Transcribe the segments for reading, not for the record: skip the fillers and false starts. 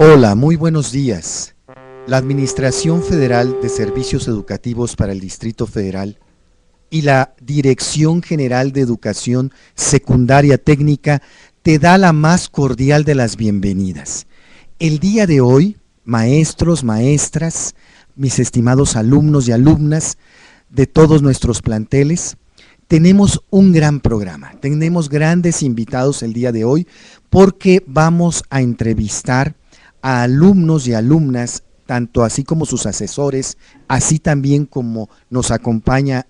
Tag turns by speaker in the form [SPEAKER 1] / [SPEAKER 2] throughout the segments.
[SPEAKER 1] Hola, muy buenos días. La Administración Federal de Servicios Educativos para el Distrito Federal y la Dirección General de Educación Secundaria Técnica te da la más cordial de las bienvenidas. El día de hoy, maestros, maestras, mis estimados alumnos y alumnas de todos nuestros planteles, tenemos un gran programa, tenemos grandes invitados el día de hoy porque vamos a entrevistar a alumnos y alumnas, tanto así como sus asesores, así también como nos acompaña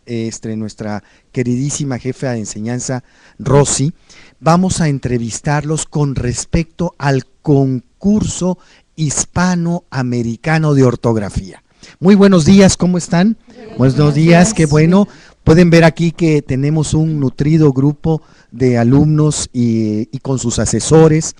[SPEAKER 1] nuestra queridísima jefa de enseñanza, Rosy. Vamos a entrevistarlos con respecto al concurso hispanoamericano de ortografía. Muy buenos días, ¿cómo están? Buenos días, qué bueno. Pueden ver aquí que tenemos un nutrido grupo de alumnos y con sus asesores.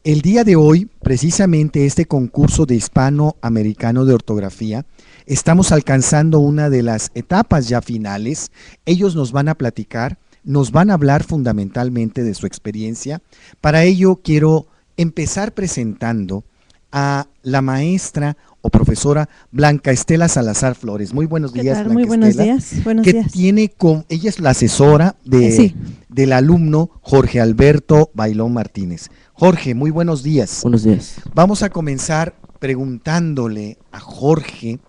[SPEAKER 1] El día de hoy, precisamente este concurso de hispanoamericano de ortografía, estamos alcanzando una de las etapas ya finales. Ellos nos van a platicar, nos van a hablar fundamentalmente de su experiencia. Para ello quiero empezar presentando a la maestra o profesora Blanca Estela Salazar Flores. Muy buenos días, Blanca.
[SPEAKER 2] Muy buenos días. Buenos días.
[SPEAKER 1] Ella es la asesora del alumno Jorge Alberto Bailón Martínez. Jorge, muy buenos días.
[SPEAKER 3] Buenos días.
[SPEAKER 1] Vamos a comenzar preguntándole a Jorge,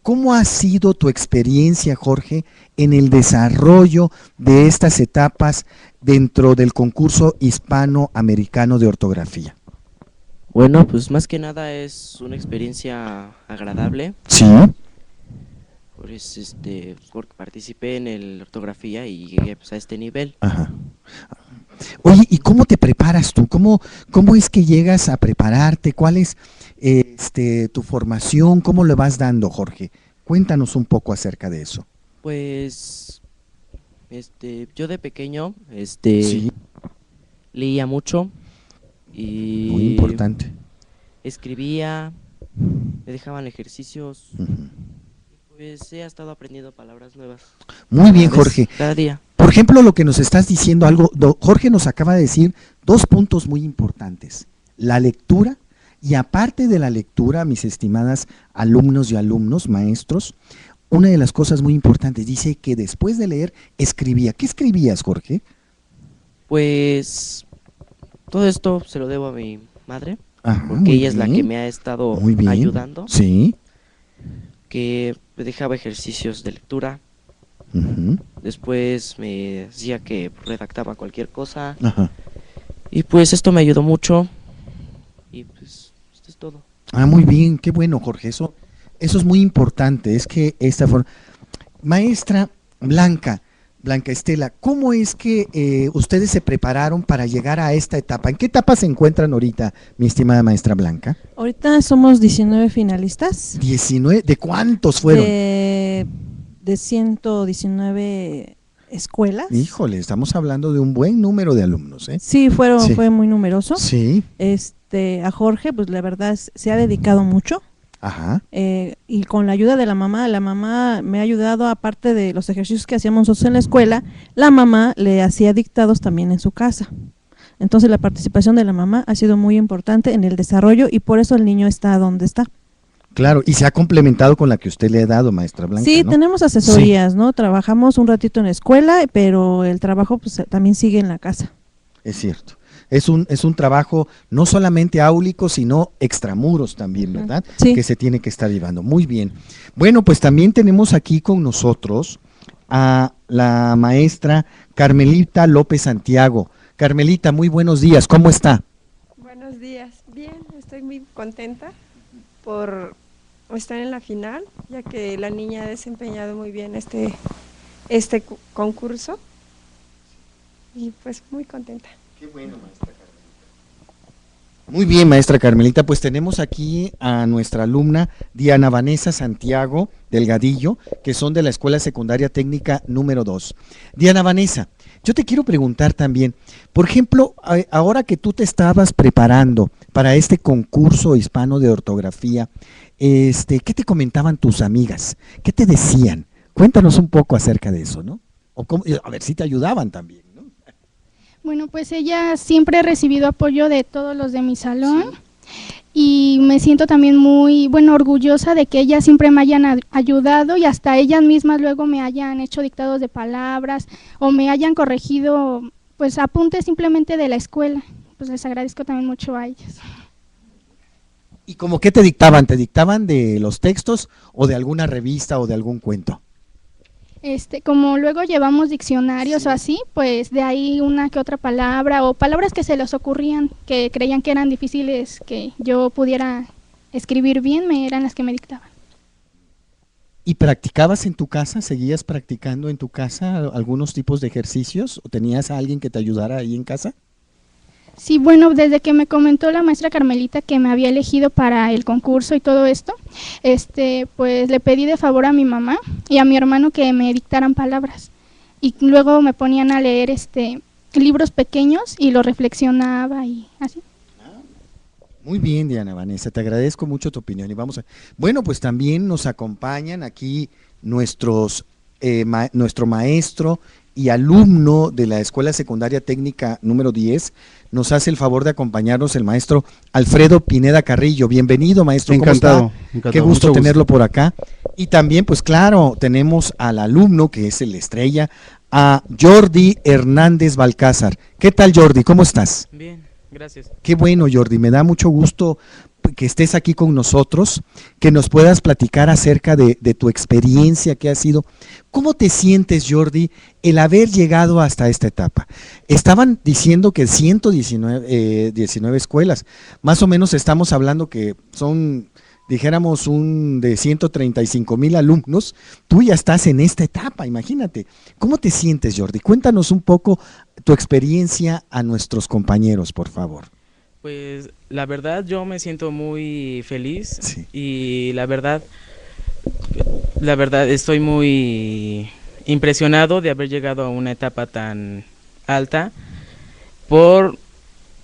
[SPEAKER 1] ¿cómo ha sido tu experiencia, Jorge, en el desarrollo de estas etapas dentro del concurso hispanoamericano de ortografía?
[SPEAKER 3] Bueno, pues más que nada es una experiencia agradable.
[SPEAKER 1] Sí.
[SPEAKER 3] Pues porque participé en la ortografía y llegué pues a este nivel.
[SPEAKER 1] Ajá. Oye, ¿y cómo te preparas tú? ¿Cómo es que llegas a prepararte? ¿Cuál es tu formación? ¿Cómo le vas dando, Jorge? Cuéntanos un poco acerca de eso.
[SPEAKER 3] Pues yo de pequeño
[SPEAKER 1] Sí.
[SPEAKER 3] leía mucho y
[SPEAKER 1] Muy importante.
[SPEAKER 3] escribía, me dejaban ejercicios.
[SPEAKER 1] Uh-huh.
[SPEAKER 3] Pues he estado aprendiendo palabras nuevas.
[SPEAKER 1] Muy bien, Jorge.
[SPEAKER 3] Cada día.
[SPEAKER 1] Por ejemplo, lo que nos estás diciendo, Jorge nos acaba de decir dos puntos muy importantes. La lectura, y aparte de la lectura, mis estimadas alumnos y alumnos, maestros, una de las cosas muy importantes, dice que después de leer, escribía. ¿Qué escribías, Jorge?
[SPEAKER 3] Pues todo esto se lo debo a mi madre.
[SPEAKER 1] Ajá,
[SPEAKER 3] porque ella es la que me ha estado ayudando.
[SPEAKER 1] Sí.
[SPEAKER 3] Que me dejaba ejercicios de lectura.
[SPEAKER 1] Uh-huh.
[SPEAKER 3] Después me decía que redactaba cualquier cosa.
[SPEAKER 1] Ajá.
[SPEAKER 3] Y pues esto me ayudó mucho. Y pues esto es todo.
[SPEAKER 1] Ah, muy bien, qué bueno, Jorge. Eso es muy importante. Es que maestra Blanca Estela, ¿cómo es que ustedes se prepararon para llegar a esta etapa? ¿En qué etapa se encuentran ahorita, mi estimada maestra Blanca?
[SPEAKER 2] Ahorita somos 19 finalistas.
[SPEAKER 1] ¿19? ¿De cuántos fueron?
[SPEAKER 2] De 119 escuelas.
[SPEAKER 1] Híjole, estamos hablando de un buen número de alumnos, ¿eh?
[SPEAKER 2] Sí, fue muy numeroso.
[SPEAKER 1] Sí.
[SPEAKER 2] A Jorge, pues la verdad se ha dedicado mucho.
[SPEAKER 1] Ajá.
[SPEAKER 2] Y con la ayuda de la mamá me ha ayudado, aparte de los ejercicios que hacíamos nosotros en la escuela, la mamá le hacía dictados también en su casa. Entonces la participación de la mamá ha sido muy importante en el desarrollo y por eso el niño está donde está.
[SPEAKER 1] Claro, y se ha complementado con la que usted le ha dado, maestra Blanca,
[SPEAKER 2] Sí,
[SPEAKER 1] ¿no?
[SPEAKER 2] tenemos asesorías, ¿no? Trabajamos un ratito en la escuela, pero el trabajo pues también sigue en la casa.
[SPEAKER 1] Es cierto. Es un trabajo no solamente áulico, sino extramuros también, ¿verdad?
[SPEAKER 2] Sí.
[SPEAKER 1] Que se tiene que estar llevando. Muy bien. Bueno, pues también tenemos aquí con nosotros a la maestra Carmelita López Santiago. Carmelita, muy buenos días, ¿cómo está?
[SPEAKER 4] Buenos días, bien, estoy muy contenta por estar en la final, ya que la niña ha desempeñado muy bien este concurso y pues muy contenta.
[SPEAKER 1] Qué bueno, maestra Carmelita. Muy bien, maestra Carmelita, pues tenemos aquí a nuestra alumna Diana Vanessa Santiago Delgadillo, que son de la Escuela Secundaria Técnica número 2. Diana Vanessa, yo te quiero preguntar también, por ejemplo, ahora que tú te estabas preparando para este concurso hispano de ortografía, ¿qué te comentaban tus amigas? ¿Qué te decían? Cuéntanos un poco acerca de eso, ¿no? O a ver si te ayudaban también, ¿no?
[SPEAKER 5] Bueno, pues ella siempre ha recibido apoyo de todos los de mi salón.
[SPEAKER 1] Sí.
[SPEAKER 5] y me siento también muy, bueno, orgullosa de que ellas siempre me hayan ayudado y hasta ellas mismas luego me hayan hecho dictados de palabras o me hayan corregido pues apuntes simplemente de la escuela. Pues les agradezco también mucho a ellas.
[SPEAKER 1] ¿Y como qué te dictaban? ¿Te dictaban de los textos o de alguna revista o de algún cuento?
[SPEAKER 5] Como luego llevamos diccionarios
[SPEAKER 1] Sí.
[SPEAKER 5] o así, pues de ahí una que otra palabra o palabras que se les ocurrían, que creían que eran difíciles que yo pudiera escribir bien, eran las que me dictaban.
[SPEAKER 1] ¿Y practicabas en tu casa? ¿Seguías practicando en tu casa algunos tipos de ejercicios? ¿O tenías a alguien que te ayudara ahí en casa?
[SPEAKER 5] Sí, bueno, desde que me comentó la maestra Carmelita que me había elegido para el concurso y todo esto, pues le pedí de favor a mi mamá y a mi hermano que me dictaran palabras. Y luego me ponían a leer libros pequeños y los reflexionaba y así.
[SPEAKER 1] Muy bien, Diana Vanessa, te agradezco mucho tu opinión. Y bueno, pues también nos acompañan aquí nuestro maestro y alumno de la Escuela Secundaria Técnica número 10, nos hace el favor de acompañarnos el maestro Alfredo Pineda Carrillo. Bienvenido, maestro. ¿Cómo
[SPEAKER 6] Encantado,
[SPEAKER 1] está?
[SPEAKER 6] encantado.
[SPEAKER 1] Qué gusto
[SPEAKER 6] Mucho
[SPEAKER 1] tenerlo por acá. Y también, pues claro, tenemos al alumno, que es el estrella, a Jordi Hernández Balcázar. ¿Qué tal, Jordi? ¿Cómo estás?
[SPEAKER 3] Bien, gracias.
[SPEAKER 1] Qué bueno, Jordi, me da mucho gusto que estés aquí con nosotros, que nos puedas platicar acerca de tu experiencia que ha sido. ¿Cómo te sientes, Jordi, el haber llegado hasta esta etapa? Estaban diciendo que 19 escuelas, más o menos estamos hablando que son, dijéramos, de 135,000 alumnos. Tú ya estás en esta etapa, imagínate. ¿Cómo te sientes, Jordi? Cuéntanos un poco tu experiencia a nuestros compañeros, por favor.
[SPEAKER 3] Pues la verdad yo me siento muy feliz
[SPEAKER 1] Sí.
[SPEAKER 3] y la verdad estoy muy impresionado de haber llegado a una etapa tan alta por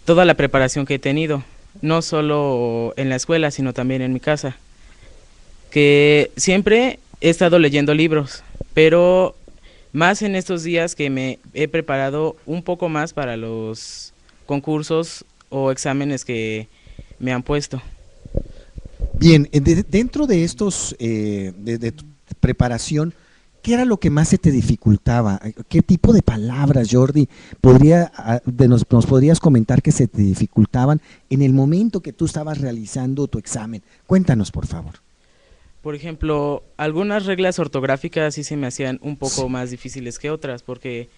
[SPEAKER 3] toda la preparación que he tenido, no solo en la escuela, sino también en mi casa, que siempre he estado leyendo libros, pero más en estos días que me he preparado un poco más para los concursos o exámenes que me han puesto.
[SPEAKER 1] Bien, dentro de estos, de tu preparación, ¿qué era lo que más se te dificultaba? ¿Qué tipo de palabras, Jordi, nos podrías comentar que se te dificultaban en el momento que tú estabas realizando tu examen? Cuéntanos, por favor.
[SPEAKER 3] Por ejemplo, algunas reglas ortográficas sí se me hacían un poco más difíciles que otras, porque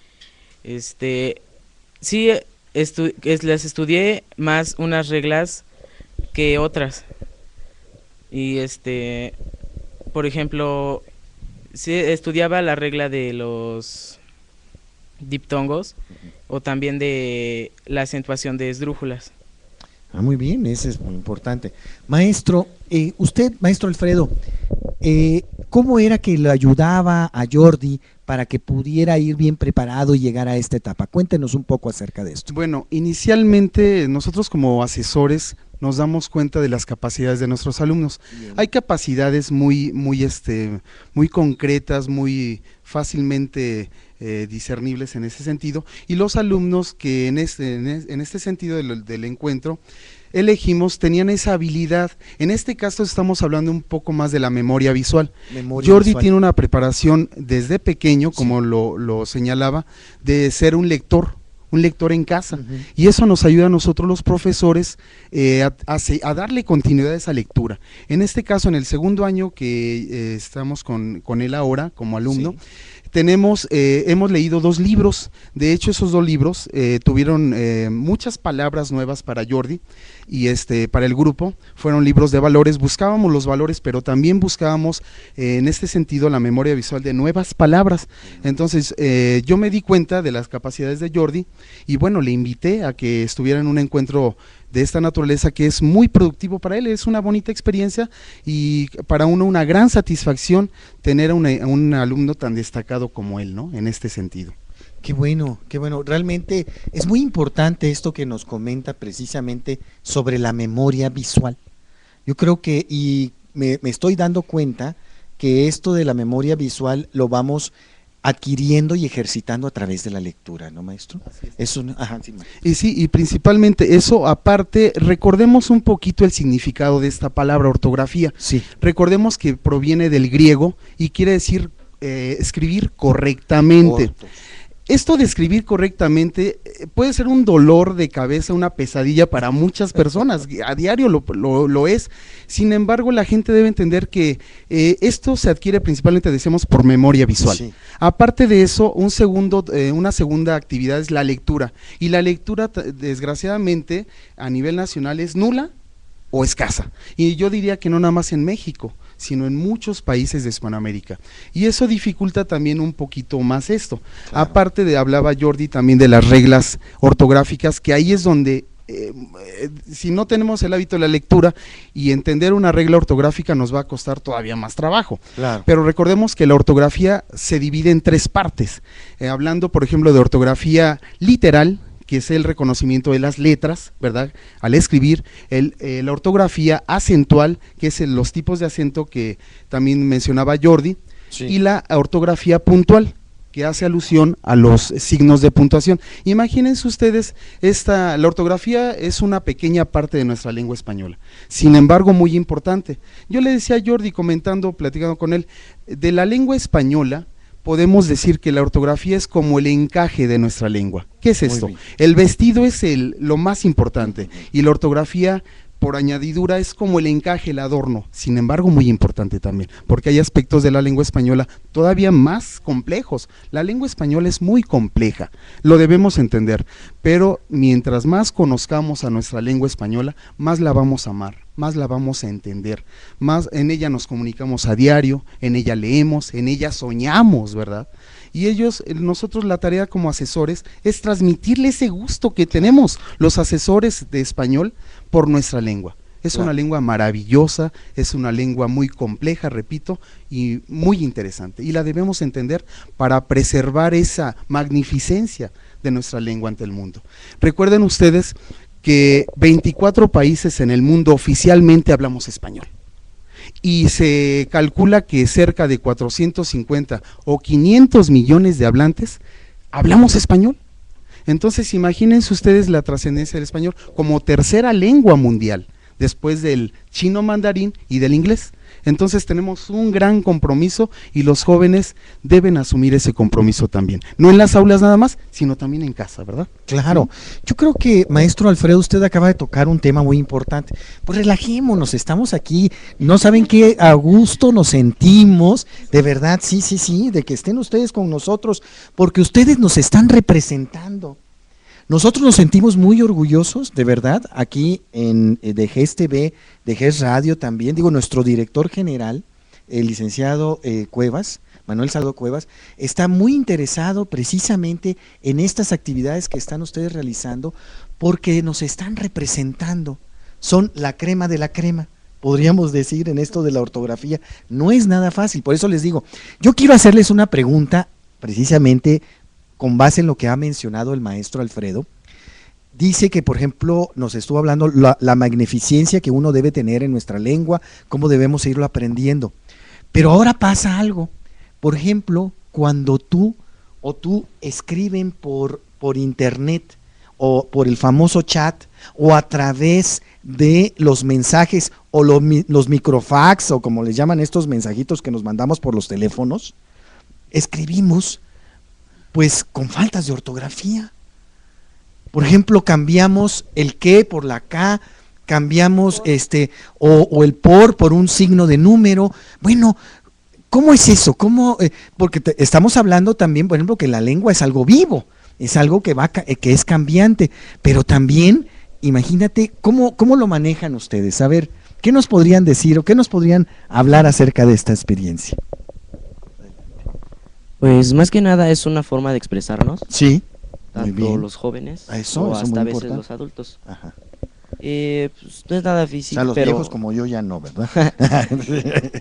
[SPEAKER 3] sí les estudié más unas reglas que otras. Y por ejemplo, sí estudiaba la regla de los diptongos o también de la acentuación de esdrújulas.
[SPEAKER 1] Ah, muy bien, eso es muy importante. Maestro, usted, maestro Alfredo, ¿cómo era que le ayudaba a Jordi para que pudiera ir bien preparado y llegar a esta etapa? Cuéntenos un poco acerca de esto.
[SPEAKER 6] Bueno, inicialmente nosotros como asesores nos damos cuenta de las capacidades de nuestros alumnos.
[SPEAKER 1] Bien.
[SPEAKER 6] Hay capacidades muy concretas, muy fácilmente discernibles en ese sentido, y los alumnos que en este sentido del encuentro elegimos tenían esa habilidad. En este caso estamos hablando un poco más de la memoria visual. Jordi tiene una preparación desde pequeño, como lo señalaba, de ser un lector en casa, y eso nos ayuda a nosotros los profesores a darle continuidad a esa lectura. En este caso, en el segundo año que estamos con él ahora como alumno, hemos leído 2 libros. De hecho, esos 2 libros tuvieron muchas palabras nuevas para Jordi y para el grupo. Fueron libros de valores. Buscábamos los valores, pero también buscábamos en este sentido la memoria visual de nuevas palabras. Entonces yo me di cuenta de las capacidades de Jordi y bueno, le invité a que estuviera en un encuentro de esta naturaleza que es muy productivo para él. Es una bonita experiencia y para uno una gran satisfacción tener a un alumno tan destacado como él, ¿no? En este sentido.
[SPEAKER 1] Qué bueno, qué bueno. Realmente es muy importante esto que nos comenta precisamente sobre la memoria visual. Yo creo que, y me estoy dando cuenta que esto de la memoria visual lo vamos adquiriendo y ejercitando a través de la lectura, ¿no, maestro? Es un, ajá, sí, maestro.
[SPEAKER 6] Y sí, y principalmente eso, aparte, recordemos un poquito el significado de esta palabra ortografía.
[SPEAKER 1] Sí.
[SPEAKER 6] Recordemos que proviene del griego y quiere decir escribir correctamente.
[SPEAKER 1] Corto.
[SPEAKER 6] Esto de escribir correctamente puede ser un dolor de cabeza, una pesadilla para muchas personas, a diario lo es. Sin embargo, la gente debe entender que esto se adquiere principalmente, decimos, por memoria visual.
[SPEAKER 1] Sí.
[SPEAKER 6] Aparte de eso, una segunda actividad es la lectura, y la lectura, desgraciadamente, a nivel nacional es nula o escasa, y yo diría que no nada más en México, sino en muchos países de Hispanoamérica, y eso dificulta también un poquito más esto.
[SPEAKER 1] Claro.
[SPEAKER 6] Aparte de, hablaba Jordi también de las reglas ortográficas, que ahí es donde si no tenemos el hábito de la lectura y entender una regla ortográfica nos va a costar todavía más trabajo.
[SPEAKER 1] Claro.
[SPEAKER 6] Pero recordemos que la ortografía se divide en tres partes, hablando por ejemplo de ortografía literal, que es el reconocimiento de las letras, ¿verdad? Al escribir, la ortografía acentual, que es los tipos de acento que también mencionaba Jordi,
[SPEAKER 1] Sí.
[SPEAKER 6] y la ortografía puntual, que hace alusión a los signos de puntuación. Imagínense ustedes, la ortografía es una pequeña parte de nuestra lengua española, sin embargo muy importante. Yo le decía a Jordi, platicando con él, de la lengua española, podemos decir que la ortografía es como el encaje de nuestra lengua. ¿Qué es esto? El vestido es lo más importante, y la ortografía, por añadidura, es como el encaje, el adorno, sin embargo muy importante también, porque hay aspectos de la lengua española todavía más complejos. La lengua española es muy compleja, lo debemos entender, pero mientras más conozcamos a nuestra lengua española, más la vamos a amar, más la vamos a entender, más en ella nos comunicamos a diario, en ella leemos, en ella soñamos, ¿verdad? Y nosotros la tarea como asesores es transmitirle ese gusto que tenemos los asesores de español por nuestra lengua. Es
[SPEAKER 1] Claro.
[SPEAKER 6] una lengua maravillosa, es una lengua muy compleja, repito, y muy interesante, y la debemos entender para preservar esa magnificencia de nuestra lengua ante el mundo. Recuerden ustedes que 24 países en el mundo oficialmente hablamos español, y se calcula que cerca de 450 o 500 millones de hablantes hablamos español. Entonces imagínense ustedes la trascendencia del español como tercera lengua mundial, después del chino mandarín y del inglés. Entonces tenemos un gran compromiso, y los jóvenes deben asumir ese compromiso también, no en las aulas nada más, sino también en casa, ¿verdad?
[SPEAKER 1] Claro, yo creo que, maestro Alfredo, usted acaba de tocar un tema muy importante. Pues relajémonos, estamos aquí, no saben qué a gusto nos sentimos, de verdad, sí, de que estén ustedes con nosotros, porque ustedes nos están representando. Nosotros nos sentimos muy orgullosos, de verdad, aquí de GES TV, de GES Radio también, nuestro director general, el licenciado Cuevas, Manuel Saldo Cuevas, está muy interesado precisamente en estas actividades que están ustedes realizando, porque nos están representando, son la crema de la crema, podríamos decir, en esto de la ortografía. No es nada fácil, por eso les digo, yo quiero hacerles una pregunta precisamente con base en lo que ha mencionado el maestro Alfredo. Dice que, por ejemplo, nos estuvo hablando la magnificencia que uno debe tener en nuestra lengua, cómo debemos irlo aprendiendo. Pero ahora pasa algo. Por ejemplo, cuando tú escriben por internet, o por el famoso chat, o a través de los mensajes, o los microfax, o como les llaman estos mensajitos que nos mandamos por los teléfonos, escribimos pues con faltas de ortografía. Por ejemplo, cambiamos el que por la K, cambiamos o el por un signo de número. Bueno, ¿cómo es eso? ¿Cómo? Porque estamos hablando también, por ejemplo, que la lengua es algo vivo, es algo que es cambiante, pero también, imagínate, ¿cómo lo manejan ustedes? A ver, ¿qué nos podrían decir o qué nos podrían hablar acerca de esta experiencia?
[SPEAKER 7] Pues más que nada es una forma de expresarnos,
[SPEAKER 1] Sí, muy
[SPEAKER 7] tanto
[SPEAKER 1] bien.
[SPEAKER 7] los jóvenes
[SPEAKER 1] Eso
[SPEAKER 7] o
[SPEAKER 1] es
[SPEAKER 7] hasta
[SPEAKER 1] muy
[SPEAKER 7] a veces
[SPEAKER 1] importante.
[SPEAKER 7] los adultos.
[SPEAKER 1] Ajá.
[SPEAKER 7] Pues, no es nada
[SPEAKER 1] O
[SPEAKER 7] difícil,
[SPEAKER 1] sea, los
[SPEAKER 7] pero
[SPEAKER 1] viejos como yo ya no, ¿verdad?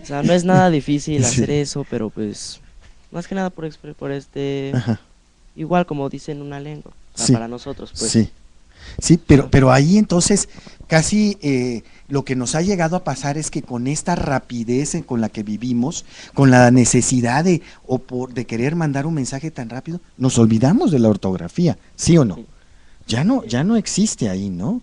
[SPEAKER 7] o sea, no es nada difícil
[SPEAKER 1] Sí.
[SPEAKER 7] hacer eso, pero pues más que nada
[SPEAKER 1] Ajá.
[SPEAKER 7] igual como dicen una lengua, o sea,
[SPEAKER 1] Sí.
[SPEAKER 7] para nosotros, pues.
[SPEAKER 1] Sí. Sí, pero ahí entonces casi lo que nos ha llegado a pasar es que con esta rapidez con la que vivimos, con la necesidad de querer mandar un mensaje tan rápido, nos olvidamos de la ortografía, ¿sí o no? Ya no existe ahí, ¿no?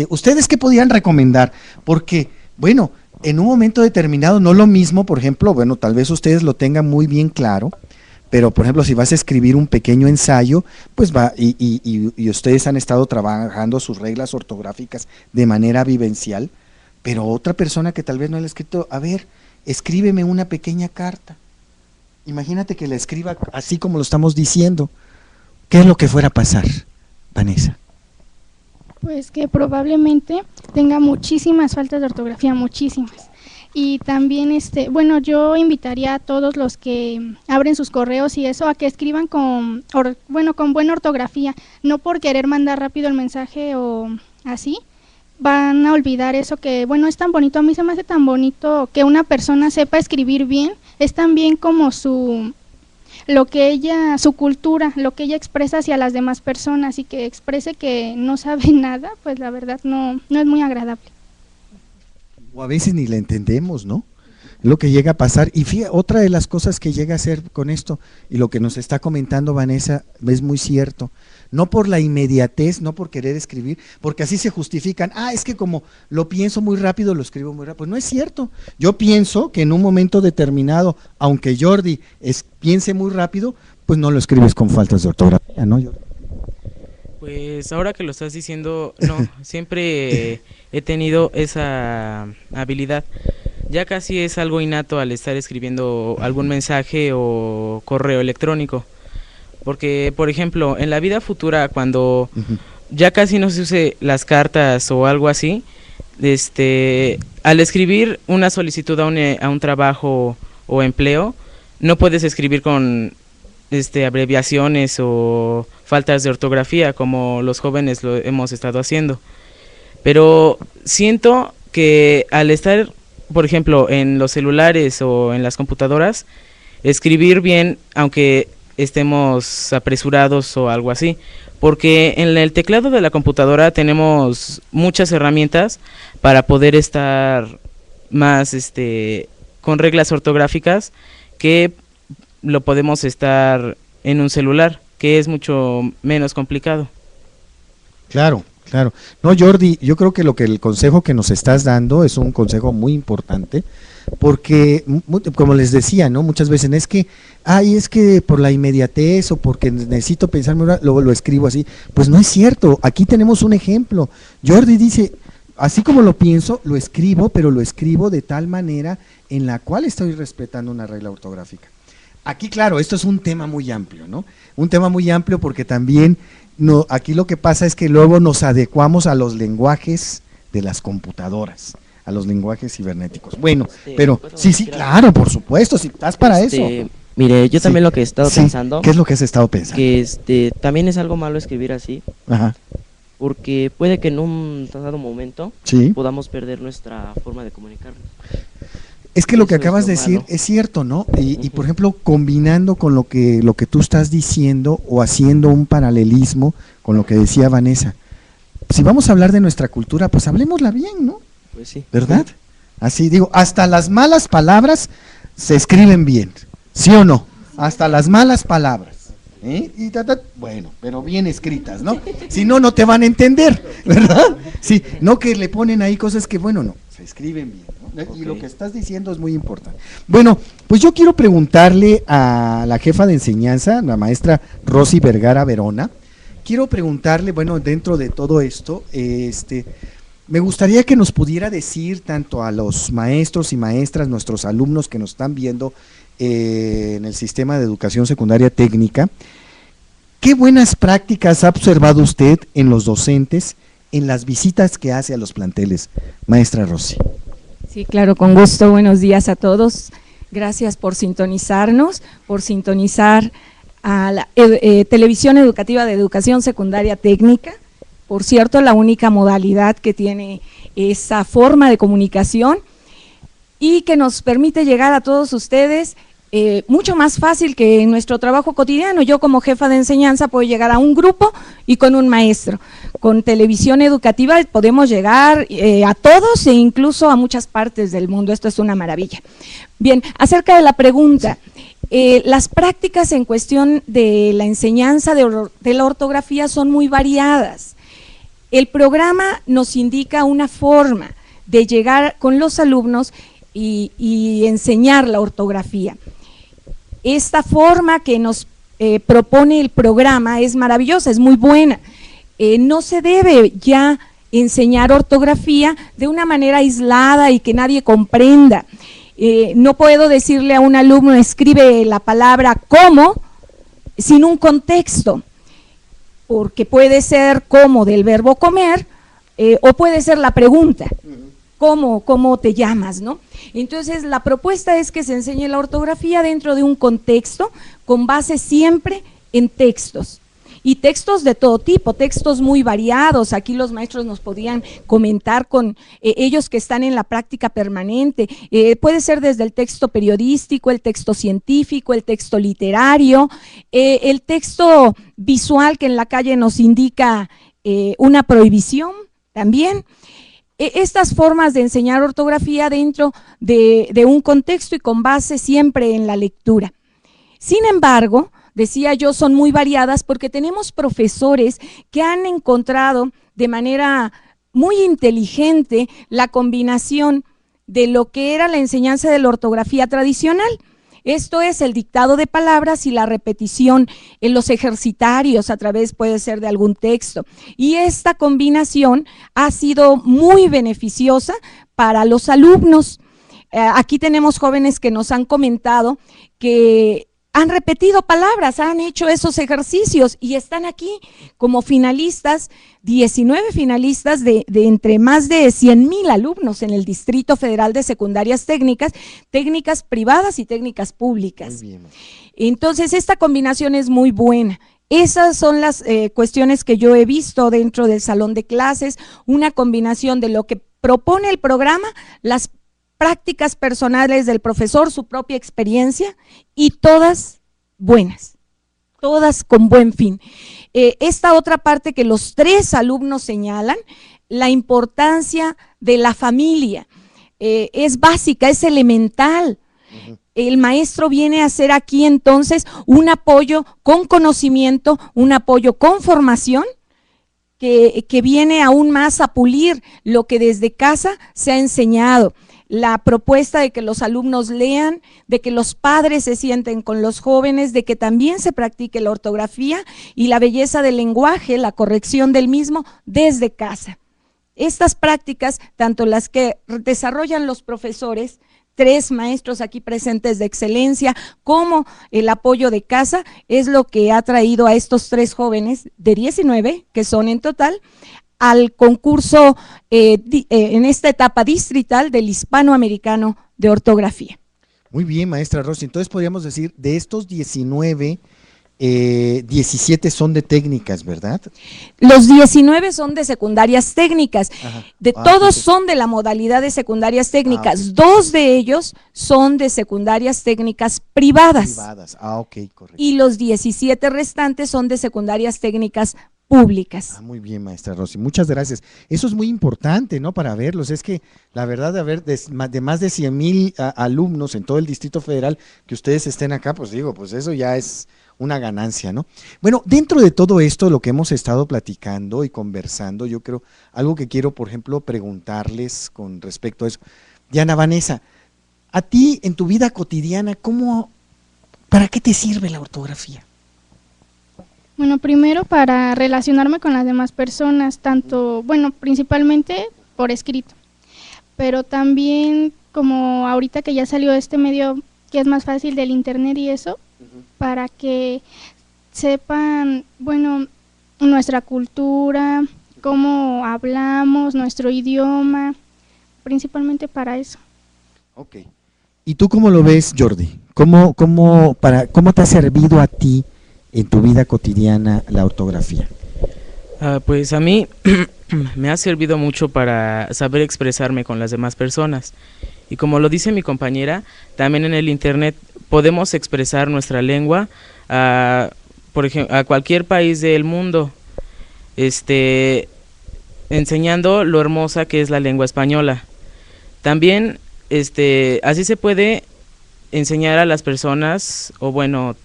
[SPEAKER 1] ¿Ustedes qué podrían recomendar? Porque, bueno, en un momento determinado, no lo mismo, por ejemplo, bueno, tal vez ustedes lo tengan muy bien claro, pero por ejemplo, si vas a escribir un pequeño ensayo, pues va, y ustedes han estado trabajando sus reglas ortográficas de manera vivencial, pero otra persona que tal vez no le ha escrito, a ver, escríbeme una pequeña carta. Imagínate que la escriba así como lo estamos diciendo. ¿Qué es lo que fuera a pasar, Vanessa?
[SPEAKER 5] Pues que probablemente tenga muchísimas faltas de ortografía, muchísimas. Y también, bueno, yo invitaría a todos los que abren sus correos y eso a que escriban con buena ortografía, no por querer mandar rápido el mensaje o así, van a olvidar eso que, bueno, es tan bonito, a mí se me hace tan bonito que una persona sepa escribir bien, es también como su cultura, lo que ella expresa hacia las demás personas, y que exprese que no sabe nada, pues la verdad no es muy agradable.
[SPEAKER 1] O a veces ni la entendemos, ¿no? Lo que llega a pasar. Y fíjate, otra de las cosas que llega a hacer con esto, y lo que nos está comentando Vanessa, es muy cierto. No por la inmediatez, no por querer escribir, porque así se justifican. Es que como lo pienso muy rápido, lo escribo muy rápido. Pues no es cierto. Yo pienso que en un momento determinado, aunque Jordi piense muy rápido, pues no lo escribes con faltas de ortografía, ¿no, Jordi?
[SPEAKER 3] Pues ahora que lo estás diciendo, no, siempre he tenido esa habilidad. Ya casi es algo innato al estar escribiendo algún mensaje o correo electrónico. Porque, por ejemplo, en la vida futura, cuando ya casi no se use las cartas o algo así, al escribir una solicitud a un trabajo o empleo, no puedes escribir con abreviaciones o faltas de ortografía como los jóvenes lo hemos estado haciendo. Pero siento que al estar, por ejemplo, en los celulares o en las computadoras, escribir bien, aunque estemos apresurados o algo así, porque en el teclado de la computadora tenemos muchas herramientas para poder estar más con reglas ortográficas que lo podemos estar en un celular, que es mucho menos complicado.
[SPEAKER 1] Claro. No, Jordi, yo creo que el consejo que nos estás dando es un consejo muy importante, porque, como les decía, ¿no? Muchas veces es que por la inmediatez o porque necesito pensarme, lo escribo así. Pues no es cierto, aquí tenemos un ejemplo. Jordi dice, así como lo pienso, lo escribo, pero lo escribo de tal manera en la cual estoy respetando una regla ortográfica. Aquí, claro, esto es un tema muy amplio, ¿no? Un tema muy amplio porque también aquí lo que pasa es que luego nos adecuamos a los lenguajes de las computadoras, a los lenguajes cibernéticos. Bueno, pero sí, claro, por supuesto, si estás para eso.
[SPEAKER 7] Mire, yo también lo que he estado pensando.
[SPEAKER 1] ¿Qué es lo que has estado pensando?
[SPEAKER 7] Que también es algo malo escribir así.
[SPEAKER 1] Ajá.
[SPEAKER 7] Porque puede que en un dado momento podamos perder nuestra forma de comunicarnos.
[SPEAKER 1] Es que lo que acabas de decir es cierto, ¿no? Y por ejemplo, combinando con lo que tú estás diciendo o haciendo un paralelismo con lo que decía Vanessa, si vamos a hablar de nuestra cultura, pues hablemosla bien, ¿no?
[SPEAKER 7] Pues sí.
[SPEAKER 1] ¿Verdad? Así digo, hasta las malas palabras se escriben bien, ¿sí o no? Hasta las malas palabras. Bueno, pero bien escritas, ¿no? Si no, no te van a entender, ¿verdad? Sí, no que le ponen ahí cosas que, bueno, no, se escriben bien, ¿no? Y lo que estás diciendo es muy importante. Bueno, pues yo quiero preguntarle a la jefa de enseñanza, la maestra Rosy Vergara Verona, quiero preguntarle, bueno, dentro de todo esto, me gustaría que nos pudiera decir tanto a los maestros y maestras, nuestros alumnos que nos están viendo en el sistema de educación secundaria técnica, ¿qué buenas prácticas ha observado usted en los docentes en las visitas que hace a los planteles, maestra Rosy?
[SPEAKER 8] Sí, claro, con gusto. Buenos días a todos. Gracias por sintonizarnos, por sintonizar a la Televisión Educativa de Educación Secundaria Técnica. Por cierto, la única modalidad que tiene esa forma de comunicación y que nos permite llegar a todos ustedes mucho más fácil que en nuestro trabajo cotidiano. Yo como jefa de enseñanza puedo llegar a un grupo y con un maestro. con televisión educativa podemos llegar a todos e incluso a muchas partes del mundo. Esto es una maravilla. Bien, acerca de la pregunta, las prácticas en cuestión de la enseñanza de la ortografía son muy variadas. El programa nos indica una forma de llegar con los alumnos y enseñar la ortografía. Esta forma que nos propone el programa es maravillosa, es muy buena. No se debe ya enseñar ortografía de una manera aislada y que nadie comprenda. No puedo decirle a un alumno, escribe la palabra como, sin un contexto, porque puede ser como del verbo comer, o puede ser la pregunta, ¿cómo te llamas?, ¿no? Entonces, la propuesta es que se enseñe la ortografía dentro de un contexto, con base siempre en textos. Y textos de todo tipo, textos muy variados. Aquí los maestros nos podían comentar con ellos que están en la práctica permanente. Puede ser desde el texto periodístico, el texto científico, el texto literario, el texto visual que en la calle nos indica una prohibición también. Estas formas de enseñar ortografía dentro de un contexto y con base siempre en la lectura. Sin embargo, decía yo, son muy variadas porque tenemos profesores que han encontrado de manera muy inteligente la combinación de lo que era la enseñanza de la ortografía tradicional. Esto es el dictado de palabras y la repetición en los ejercitarios a través, puede ser, de algún texto. Y esta combinación ha sido muy beneficiosa para los alumnos. Aquí tenemos jóvenes que nos han comentado que han repetido palabras, han hecho esos ejercicios y están aquí como finalistas, 19 finalistas de entre más de 100,000 alumnos en el Distrito Federal de Secundarias Técnicas, técnicas privadas y técnicas públicas. Muy bien. Entonces, esta combinación es muy buena. Esas son las cuestiones que yo he visto dentro del salón de clases, una combinación de lo que propone el programa, las prácticas personales del profesor, su propia experiencia, y todas buenas, todas con buen fin. Esta otra parte que los 3 alumnos señalan, la importancia de la familia, es básica, es elemental. El maestro viene a hacer aquí entonces un apoyo con conocimiento, un apoyo con formación, que viene aún más a pulir lo que desde casa se ha enseñado. La propuesta de que los alumnos lean, de que los padres se sienten con los jóvenes, de que también se practique la ortografía y la belleza del lenguaje, la corrección del mismo desde casa. Estas prácticas, tanto las que desarrollan los profesores, 3 maestros aquí presentes de excelencia, como el apoyo de casa, es lo que ha traído a estos 3 jóvenes de 19, que son en total, al concurso en esta etapa distrital del Hispanoamericano de Ortografía.
[SPEAKER 1] Muy bien, maestra Rosy. Entonces podríamos decir, de estos 19, 17 son de técnicas, ¿verdad?
[SPEAKER 8] Los 19 son de secundarias técnicas. Todos son de la modalidad de secundarias técnicas. 2 de ellos son de secundarias técnicas privadas.
[SPEAKER 1] Ok, correcto.
[SPEAKER 8] Y los 17 restantes son de secundarias técnicas públicas.
[SPEAKER 1] Muy bien, maestra Rosy, muchas gracias. Eso es muy importante, ¿no?, para verlos. Es que la verdad, de haber de más de 100,000 alumnos en todo el Distrito Federal, que ustedes estén acá, pues digo, pues eso ya es una ganancia, ¿no? Bueno, dentro de todo esto, lo que hemos estado platicando y conversando, yo creo, algo que quiero, por ejemplo, preguntarles con respecto a eso. Diana Vanessa, a ti en tu vida cotidiana, ¿para qué te sirve la ortografía?
[SPEAKER 5] Bueno, primero para relacionarme con las demás personas, principalmente por escrito, pero también como ahorita que ya salió este medio que es más fácil del internet y eso, para que sepan, nuestra cultura, cómo hablamos, nuestro idioma, principalmente para eso.
[SPEAKER 1] Ok. ¿Y tú cómo lo ves, Jordi? ¿Cómo te ha servido a ti en tu vida cotidiana la ortografía?
[SPEAKER 3] Pues a mí me ha servido mucho para saber expresarme con las demás personas. Y como lo dice mi compañera, también en el internet podemos expresar nuestra lengua por ejemplo, a cualquier país del mundo. enseñando lo hermosa que es la lengua española. También así se puede enseñar a las personas, o bueno,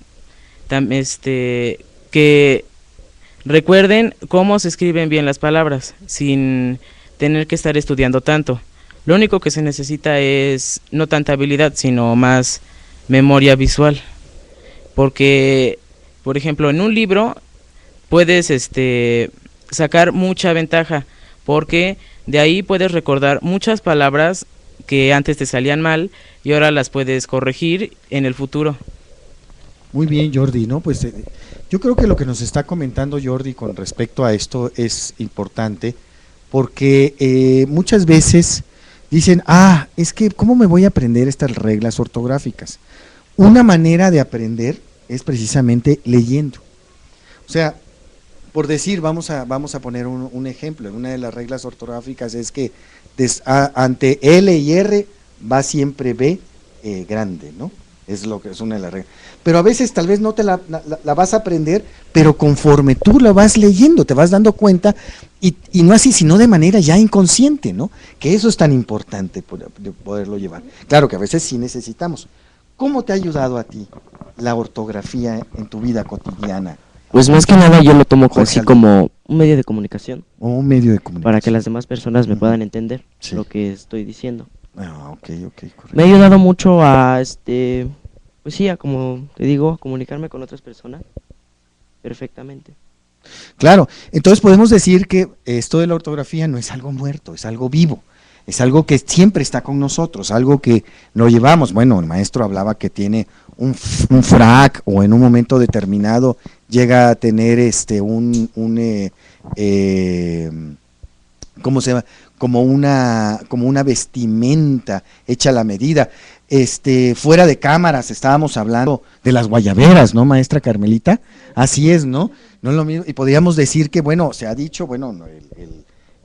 [SPEAKER 3] que recuerden cómo se escriben bien las palabras sin tener que estar estudiando tanto. Lo único que se necesita es no tanta habilidad, sino más memoria visual. Porque, por ejemplo, en un libro puedes sacar mucha ventaja, porque de ahí puedes recordar muchas palabras que antes te salían mal y ahora las puedes corregir en el futuro.
[SPEAKER 1] Muy bien, Jordi, ¿no? Pues yo creo que lo que nos está comentando Jordi con respecto a esto es importante, porque muchas veces dicen, es que ¿cómo me voy a aprender estas reglas ortográficas? Una manera de aprender es precisamente leyendo. O sea, por decir, vamos a poner un ejemplo. Una de las reglas ortográficas es que ante L y R va siempre B grande, ¿no? Es lo que es una de las reglas. Pero a veces tal vez no te la vas a aprender, pero conforme tú la vas leyendo, te vas dando cuenta, y no así, sino de manera ya inconsciente, ¿no? Que eso es tan importante de poderlo llevar. Claro que a veces sí necesitamos. ¿Cómo te ha ayudado a ti la ortografía en tu vida cotidiana?
[SPEAKER 7] Pues más que nada yo lo tomo así como un medio de comunicación.
[SPEAKER 1] Un medio de comunicación.
[SPEAKER 7] Para que las demás personas me puedan entender lo que estoy diciendo.
[SPEAKER 1] Ok, correcto.
[SPEAKER 7] Me ha ayudado mucho a, pues sí, a, como te digo, a comunicarme con otras personas perfectamente.
[SPEAKER 1] Claro, entonces podemos decir que esto de la ortografía no es algo muerto, es algo vivo. Es algo que siempre está con nosotros, algo que lo llevamos. Bueno, el maestro hablaba que tiene un frac, o en un momento determinado llega a tener ¿cómo se llama? Como una vestimenta hecha a la medida. Fuera de cámaras estábamos hablando de las guayaberas, ¿no, maestra Carmelita? Así es, ¿no? No es lo mismo. Y podríamos decir que, bueno, se ha dicho, bueno,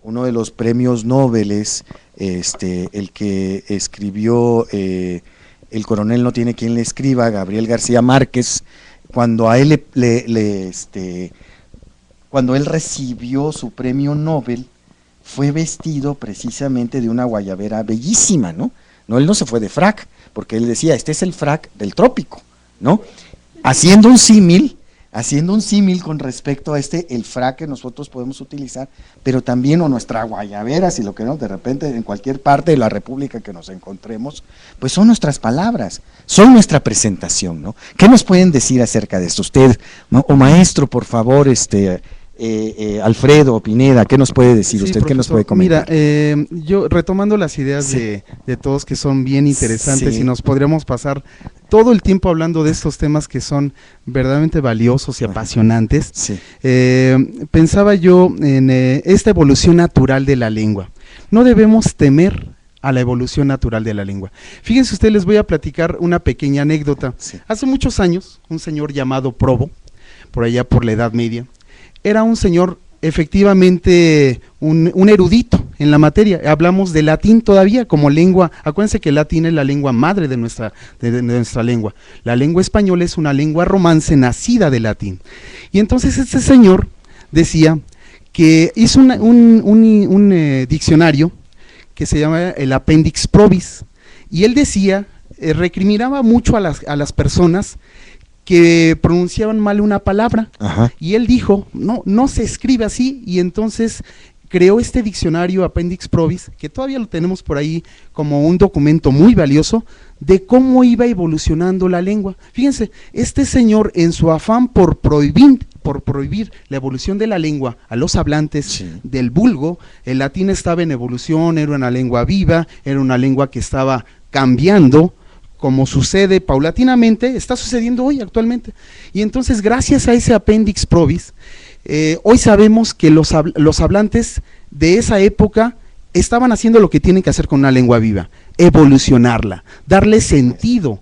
[SPEAKER 1] uno de los premios Nobel es el que escribió El coronel no tiene quien le escriba, Gabriel García Márquez, cuando a él cuando él recibió su premio Nobel, fue vestido precisamente de una guayabera bellísima, ¿no? No, él no se fue de frac, porque él decía, este es el frac del trópico, ¿no? Haciendo un símil con respecto a el frac que nosotros podemos utilizar, pero también o nuestra guayabera, si lo queremos, de repente en cualquier parte de la república que nos encontremos, pues son nuestras palabras, son nuestra presentación, ¿no? ¿Qué nos pueden decir acerca de esto? Usted, o maestro, por favor, Alfredo Pineda, ¿qué nos puede decir usted?
[SPEAKER 6] Profesor,
[SPEAKER 1] ¿qué nos puede comentar?
[SPEAKER 6] Mira, yo retomando las ideas de todos, que son bien interesantes, y nos podríamos pasar todo el tiempo hablando de estos temas que son verdaderamente valiosos y apasionantes. Pensaba yo en esta evolución natural de la lengua. No debemos temer a la evolución natural de la lengua. Fíjense ustedes, les voy a platicar una pequeña anécdota. Hace muchos años, un señor llamado Probo, por allá por la Edad Media, era un señor efectivamente un erudito en la materia. Hablamos de latín todavía como lengua. Acuérdense que el latín es la lengua madre de nuestra lengua. La lengua española es una lengua romance nacida del latín. Y entonces este señor decía que hizo un diccionario que se llama el Appendix Probis, y él decía, recriminaba mucho a las personas que pronunciaban mal una palabra. Y él dijo, no se escribe así, y entonces creó este diccionario Appendix Probis, que todavía lo tenemos por ahí como un documento muy valioso de cómo iba evolucionando la lengua. Fíjense, este señor, en su afán por prohibir la evolución de la lengua a los hablantes del vulgo, el latín estaba en evolución, era una lengua viva, era una lengua que estaba cambiando, como sucede paulatinamente, está sucediendo hoy actualmente. Y entonces, gracias a ese Appendix Probis, hoy sabemos que los hablantes de esa época estaban haciendo lo que tienen que hacer con una lengua viva, evolucionarla, darle sentido.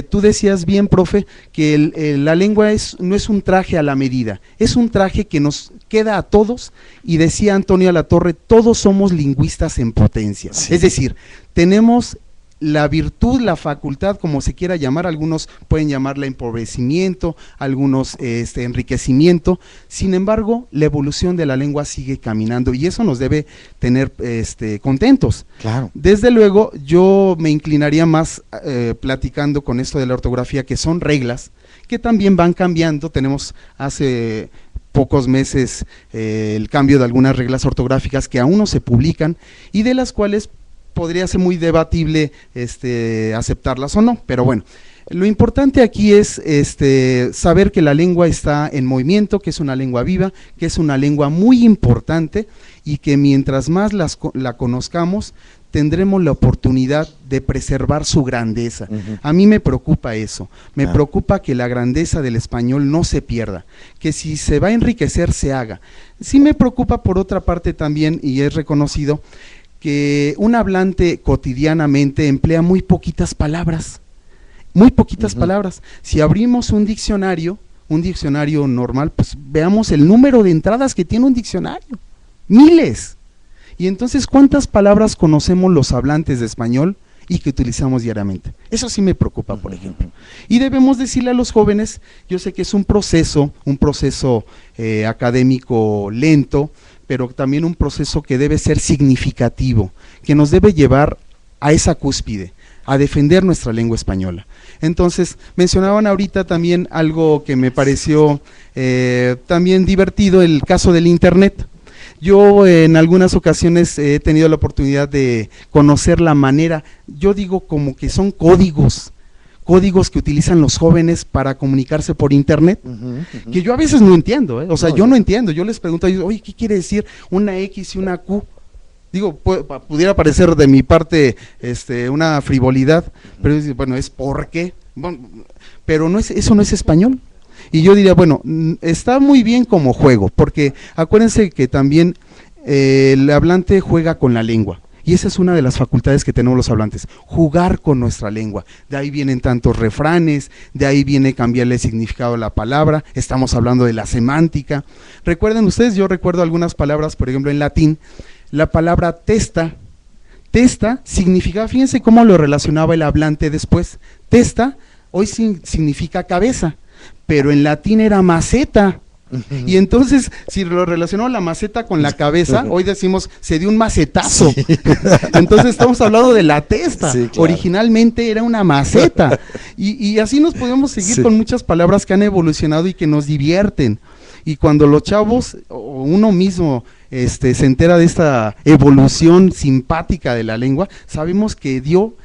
[SPEAKER 6] Tú decías bien, profe, que la lengua no es un traje a la medida, es un traje que nos queda a todos, y decía Antonio Latorre, todos somos lingüistas en potencia. Es decir, tenemos la virtud, la facultad, como se quiera llamar, algunos pueden llamarla empobrecimiento, algunos enriquecimiento. Sin embargo, la evolución de la lengua sigue caminando y eso nos debe tener contentos.
[SPEAKER 1] Claro.
[SPEAKER 6] Desde luego, yo me inclinaría más platicando con esto de la ortografía, que son reglas que también van cambiando. Tenemos hace pocos meses el cambio de algunas reglas ortográficas que aún no se publican y de las cuales podría ser muy debatible aceptarlas o no, pero bueno, lo importante aquí es saber que la lengua está en movimiento, que es una lengua viva, que es una lengua muy importante y que mientras más la conozcamos, tendremos la oportunidad de preservar su grandeza. A mí me preocupa eso, me preocupa que la grandeza del español no se pierda, que si se va a enriquecer se haga. Sí me preocupa por otra parte también, y es reconocido, que un hablante cotidianamente emplea muy poquitas palabras, palabras. Si abrimos un diccionario normal, pues veamos el número de entradas que tiene un diccionario, miles. Y entonces, ¿cuántas palabras conocemos los hablantes de español y que utilizamos diariamente? Eso sí me preocupa, por ejemplo. Y debemos decirle a los jóvenes, yo sé que es un proceso académico lento, pero también un proceso que debe ser significativo, que nos debe llevar a esa cúspide, a defender nuestra lengua española. Entonces, mencionaban ahorita también algo que me pareció también divertido, el caso del internet. Yo en algunas ocasiones he tenido la oportunidad de conocer la manera, yo digo como que son códigos que utilizan los jóvenes para comunicarse por internet, que yo a veces no entiendo, o sea, yo no entiendo, yo les pregunto a ellos, oye, ¿qué quiere decir una X y una Q? Digo, pudiera parecer de mi parte una frivolidad, pero bueno, es ¿por qué? Bueno, pero eso no es español. Y yo diría, bueno, está muy bien como juego, porque acuérdense que también el hablante juega con la lengua. Y esa es una de las facultades que tenemos los hablantes, jugar con nuestra lengua. De ahí vienen tantos refranes, de ahí viene cambiarle el significado a la palabra, estamos hablando de la semántica. Recuerden ustedes, yo recuerdo algunas palabras, por ejemplo en latín, la palabra testa significa, fíjense cómo lo relacionaba el hablante después, testa hoy significa cabeza, pero en latín era maceta. Y entonces, si lo relacionó la maceta con la cabeza, hoy decimos, se dio un macetazo. Sí. Entonces estamos hablando de la testa. Sí, claro. Originalmente era una maceta. Y así nos podemos seguir con muchas palabras que han evolucionado y que nos divierten. Y cuando los chavos, o uno mismo, se entera de esta evolución simpática de la lengua, sabemos que dio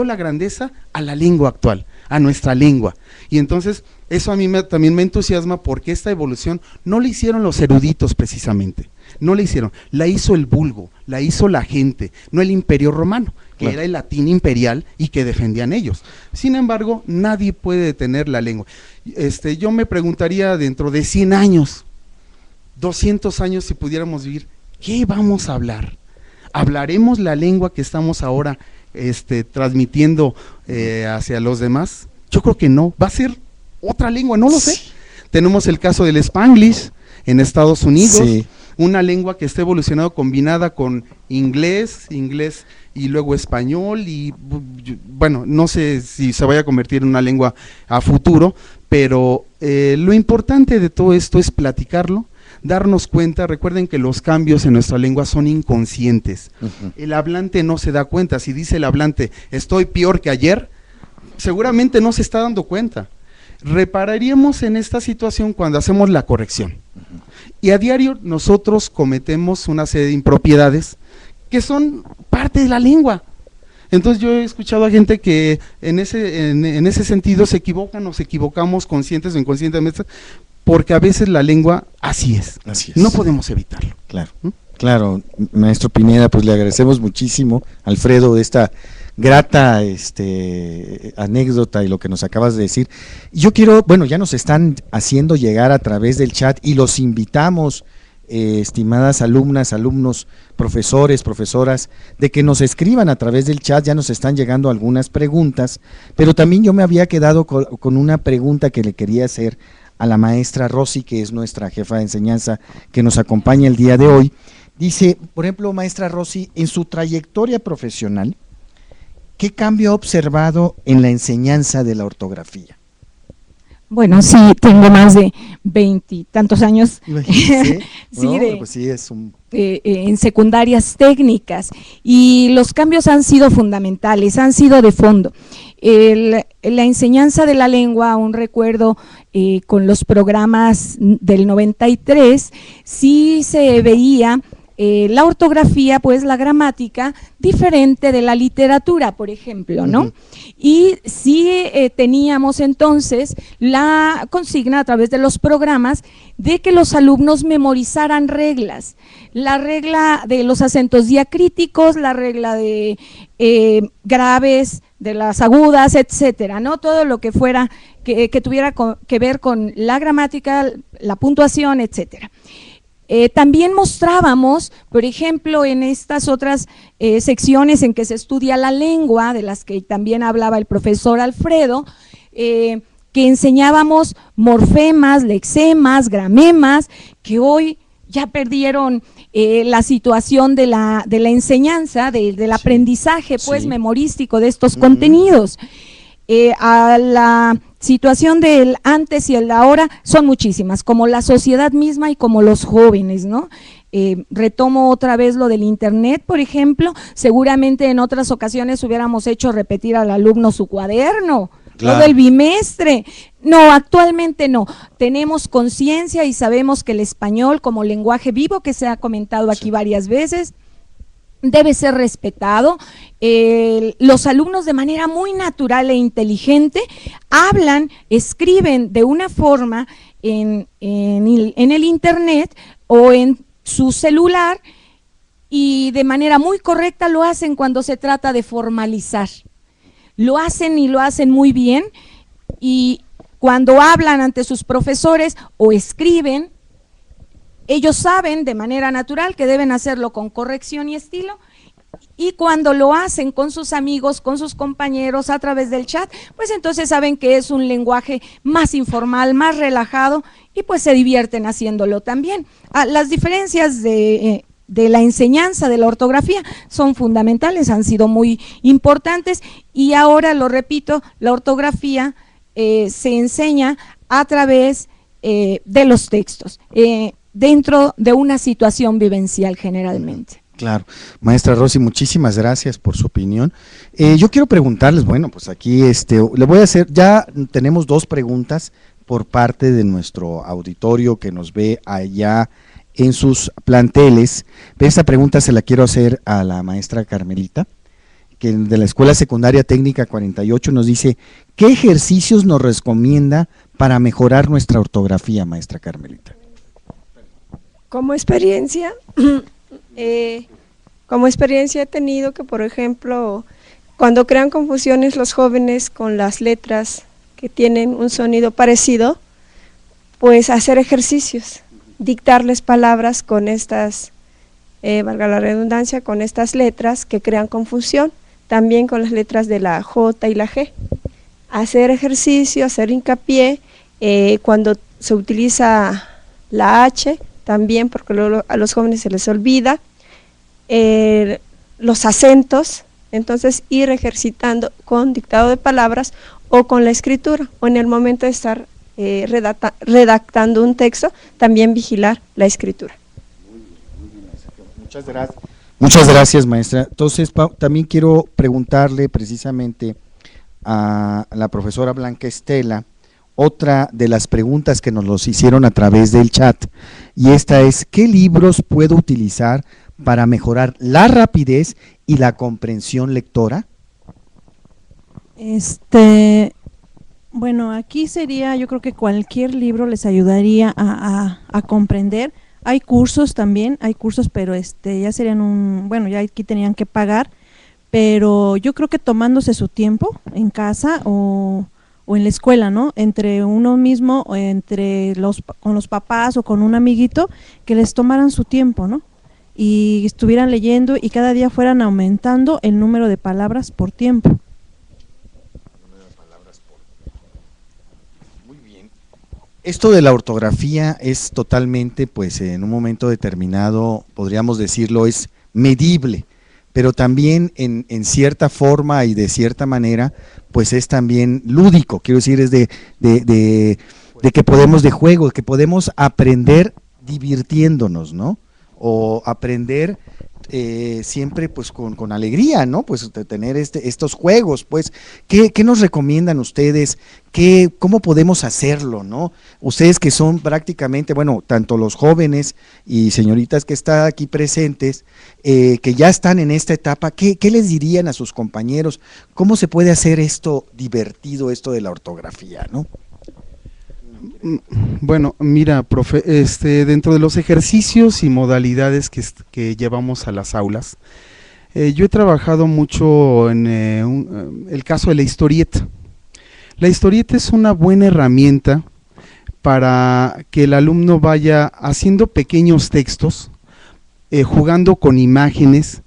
[SPEAKER 6] la grandeza a la lengua actual, a nuestra lengua. Y entonces eso a mí también me entusiasma, porque esta evolución no la hicieron los eruditos precisamente, no la hicieron, la hizo el vulgo, la hizo la gente, no el Imperio Romano, que era el latín imperial y que defendían ellos. Sin embargo, nadie puede detener la lengua. Yo me preguntaría, dentro de 100 años, 200 años, si pudiéramos vivir, ¿qué vamos a hablar? ¿Hablaremos la lengua que estamos ahora transmitiendo hacia los demás? Yo creo que no, va a ser otra lengua, no lo sé. Tenemos el caso del Spanglish en Estados Unidos, una lengua que está evolucionando combinada con inglés y luego español, y bueno, no sé si se vaya a convertir en una lengua a futuro, pero lo importante de todo esto es platicarlo, darnos cuenta. Recuerden que los cambios en nuestra lengua son inconscientes. El hablante no se da cuenta. Si dice el hablante, estoy peor que ayer, seguramente no se está dando cuenta. Repararíamos en esta situación cuando hacemos la corrección. Y a diario nosotros cometemos una serie de impropiedades que son parte de la lengua. Entonces yo he escuchado a gente que en ese sentido se equivocan, nos equivocamos conscientes o inconscientemente, porque a veces la lengua así es. No podemos evitarlo.
[SPEAKER 1] Claro, claro, maestro Pineda, pues le agradecemos muchísimo, Alfredo, de esta grata anécdota y lo que nos acabas de decir. Yo quiero, bueno, ya nos están haciendo llegar a través del chat y los invitamos, estimadas alumnas, alumnos, profesores, profesoras, de que nos escriban a través del chat. Ya nos están llegando algunas preguntas, pero también yo me había quedado con una pregunta que le quería hacer a la maestra Rosy, que es nuestra jefa de enseñanza, que nos acompaña el día de hoy. Dice, por ejemplo, maestra Rosy, en su trayectoria profesional, ¿qué cambio ha observado en la enseñanza de la ortografía?
[SPEAKER 8] Bueno, sí, tengo más de 20 y tantos años
[SPEAKER 1] Imagínese,
[SPEAKER 8] sí,
[SPEAKER 1] no, pues sí, es un…
[SPEAKER 8] en secundarias técnicas, y los cambios han sido fundamentales, han sido de fondo. La enseñanza de la lengua, aún recuerdo con los programas del 93, sí se veía la ortografía, pues la gramática, diferente de la literatura, por ejemplo, ¿no? Y sí teníamos entonces la consigna a través de los programas de que los alumnos memorizaran reglas, la regla de los acentos diacríticos, la regla de graves, de las agudas, etcétera, ¿no? Todo lo que fuera, que tuviera que ver con la gramática, la puntuación, etcétera. También mostrábamos, por ejemplo, en estas otras secciones en que se estudia la lengua, de las que también hablaba el profesor Alfredo, que enseñábamos morfemas, lexemas, gramemas, que hoy ya perdieron la situación de la enseñanza, del aprendizaje pues memorístico de estos contenidos. A la situación del antes y el ahora son muchísimas, como la sociedad misma y como los jóvenes, ¿no? Retomo otra vez lo del internet, por ejemplo, seguramente en otras ocasiones hubiéramos hecho repetir al alumno su cuaderno,
[SPEAKER 1] claro,
[SPEAKER 8] todo el bimestre. No, actualmente no, tenemos conciencia y sabemos que el español como lenguaje vivo, que se ha comentado aquí varias veces, debe ser respetado. Los alumnos de manera muy natural e inteligente hablan, escriben de una forma en el internet o en su celular, y de manera muy correcta lo hacen cuando se trata de formalizar. Lo hacen y lo hacen muy bien, y cuando hablan ante sus profesores o escriben, ellos saben de manera natural que deben hacerlo con corrección y estilo, y cuando lo hacen con sus amigos, con sus compañeros a través del chat, pues entonces saben que es un lenguaje más informal, más relajado, y pues se divierten haciéndolo también. Las diferencias de la enseñanza de la ortografía son fundamentales, han sido muy importantes, y ahora lo repito, la ortografía se enseña a través de los textos, dentro de una situación vivencial generalmente.
[SPEAKER 1] Claro, maestra Rosy, muchísimas gracias por su opinión. Yo quiero preguntarles, bueno, pues aquí le voy a hacer, ya tenemos 2 preguntas por parte de nuestro auditorio que nos ve allá en sus planteles. Esta pregunta se la quiero hacer a la maestra Carmelita, que de la Escuela Secundaria Técnica 48 nos dice, ¿qué ejercicios nos recomienda para mejorar nuestra ortografía, maestra Carmelita?
[SPEAKER 4] Como experiencia, he tenido que, por ejemplo, cuando crean confusiones los jóvenes con las letras que tienen un sonido parecido, pues hacer ejercicios, dictarles palabras con estas, valga la redundancia, con estas letras que crean confusión, también con las letras de la J y la G. Hacer ejercicio, hacer hincapié, cuando se utiliza la H, también porque luego a los jóvenes se les olvida, los acentos, entonces ir ejercitando con dictado de palabras o con la escritura, o en el momento de estar redactando un texto, también vigilar la escritura.
[SPEAKER 1] Muchas gracias. Muchas gracias, maestra. Entonces, también quiero preguntarle precisamente a la profesora Blanca Estela otra de las preguntas que nos los hicieron a través del chat, y esta es, ¿qué libros puedo utilizar para mejorar la rapidez y la comprensión lectora?
[SPEAKER 2] Bueno, aquí sería, yo creo que cualquier libro les ayudaría a comprender. Hay cursos también, pero ya serían bueno, ya aquí tenían que pagar, pero yo creo que tomándose su tiempo en casa o en la escuela, ¿no? Entre uno mismo, o con los papás o con un amiguito, que les tomaran su tiempo, ¿no? Y estuvieran leyendo y cada día fueran aumentando el número de palabras por tiempo.
[SPEAKER 1] Muy bien. Esto de la ortografía es totalmente, pues en un momento determinado, podríamos decirlo, es medible. pero también en cierta forma y de cierta manera, pues es también lúdico, quiero decir, es de que podemos, de juego, que podemos aprender divirtiéndonos, ¿no? O aprender siempre pues con alegría, ¿no? Pues de tener estos juegos, pues, ¿qué nos recomiendan ustedes? ¿Cómo podemos hacerlo, no? Ustedes que son prácticamente, bueno, tanto los jóvenes y señoritas que están aquí presentes, que ya están en esta etapa, ¿qué les dirían a sus compañeros? ¿Cómo se puede hacer esto divertido, esto de la ortografía, no?
[SPEAKER 6] Bueno, mira, profe, dentro de los ejercicios y modalidades que llevamos a las aulas, yo he trabajado mucho en el caso de la historieta. La historieta es una buena herramienta para que el alumno vaya haciendo pequeños textos, jugando con imágenes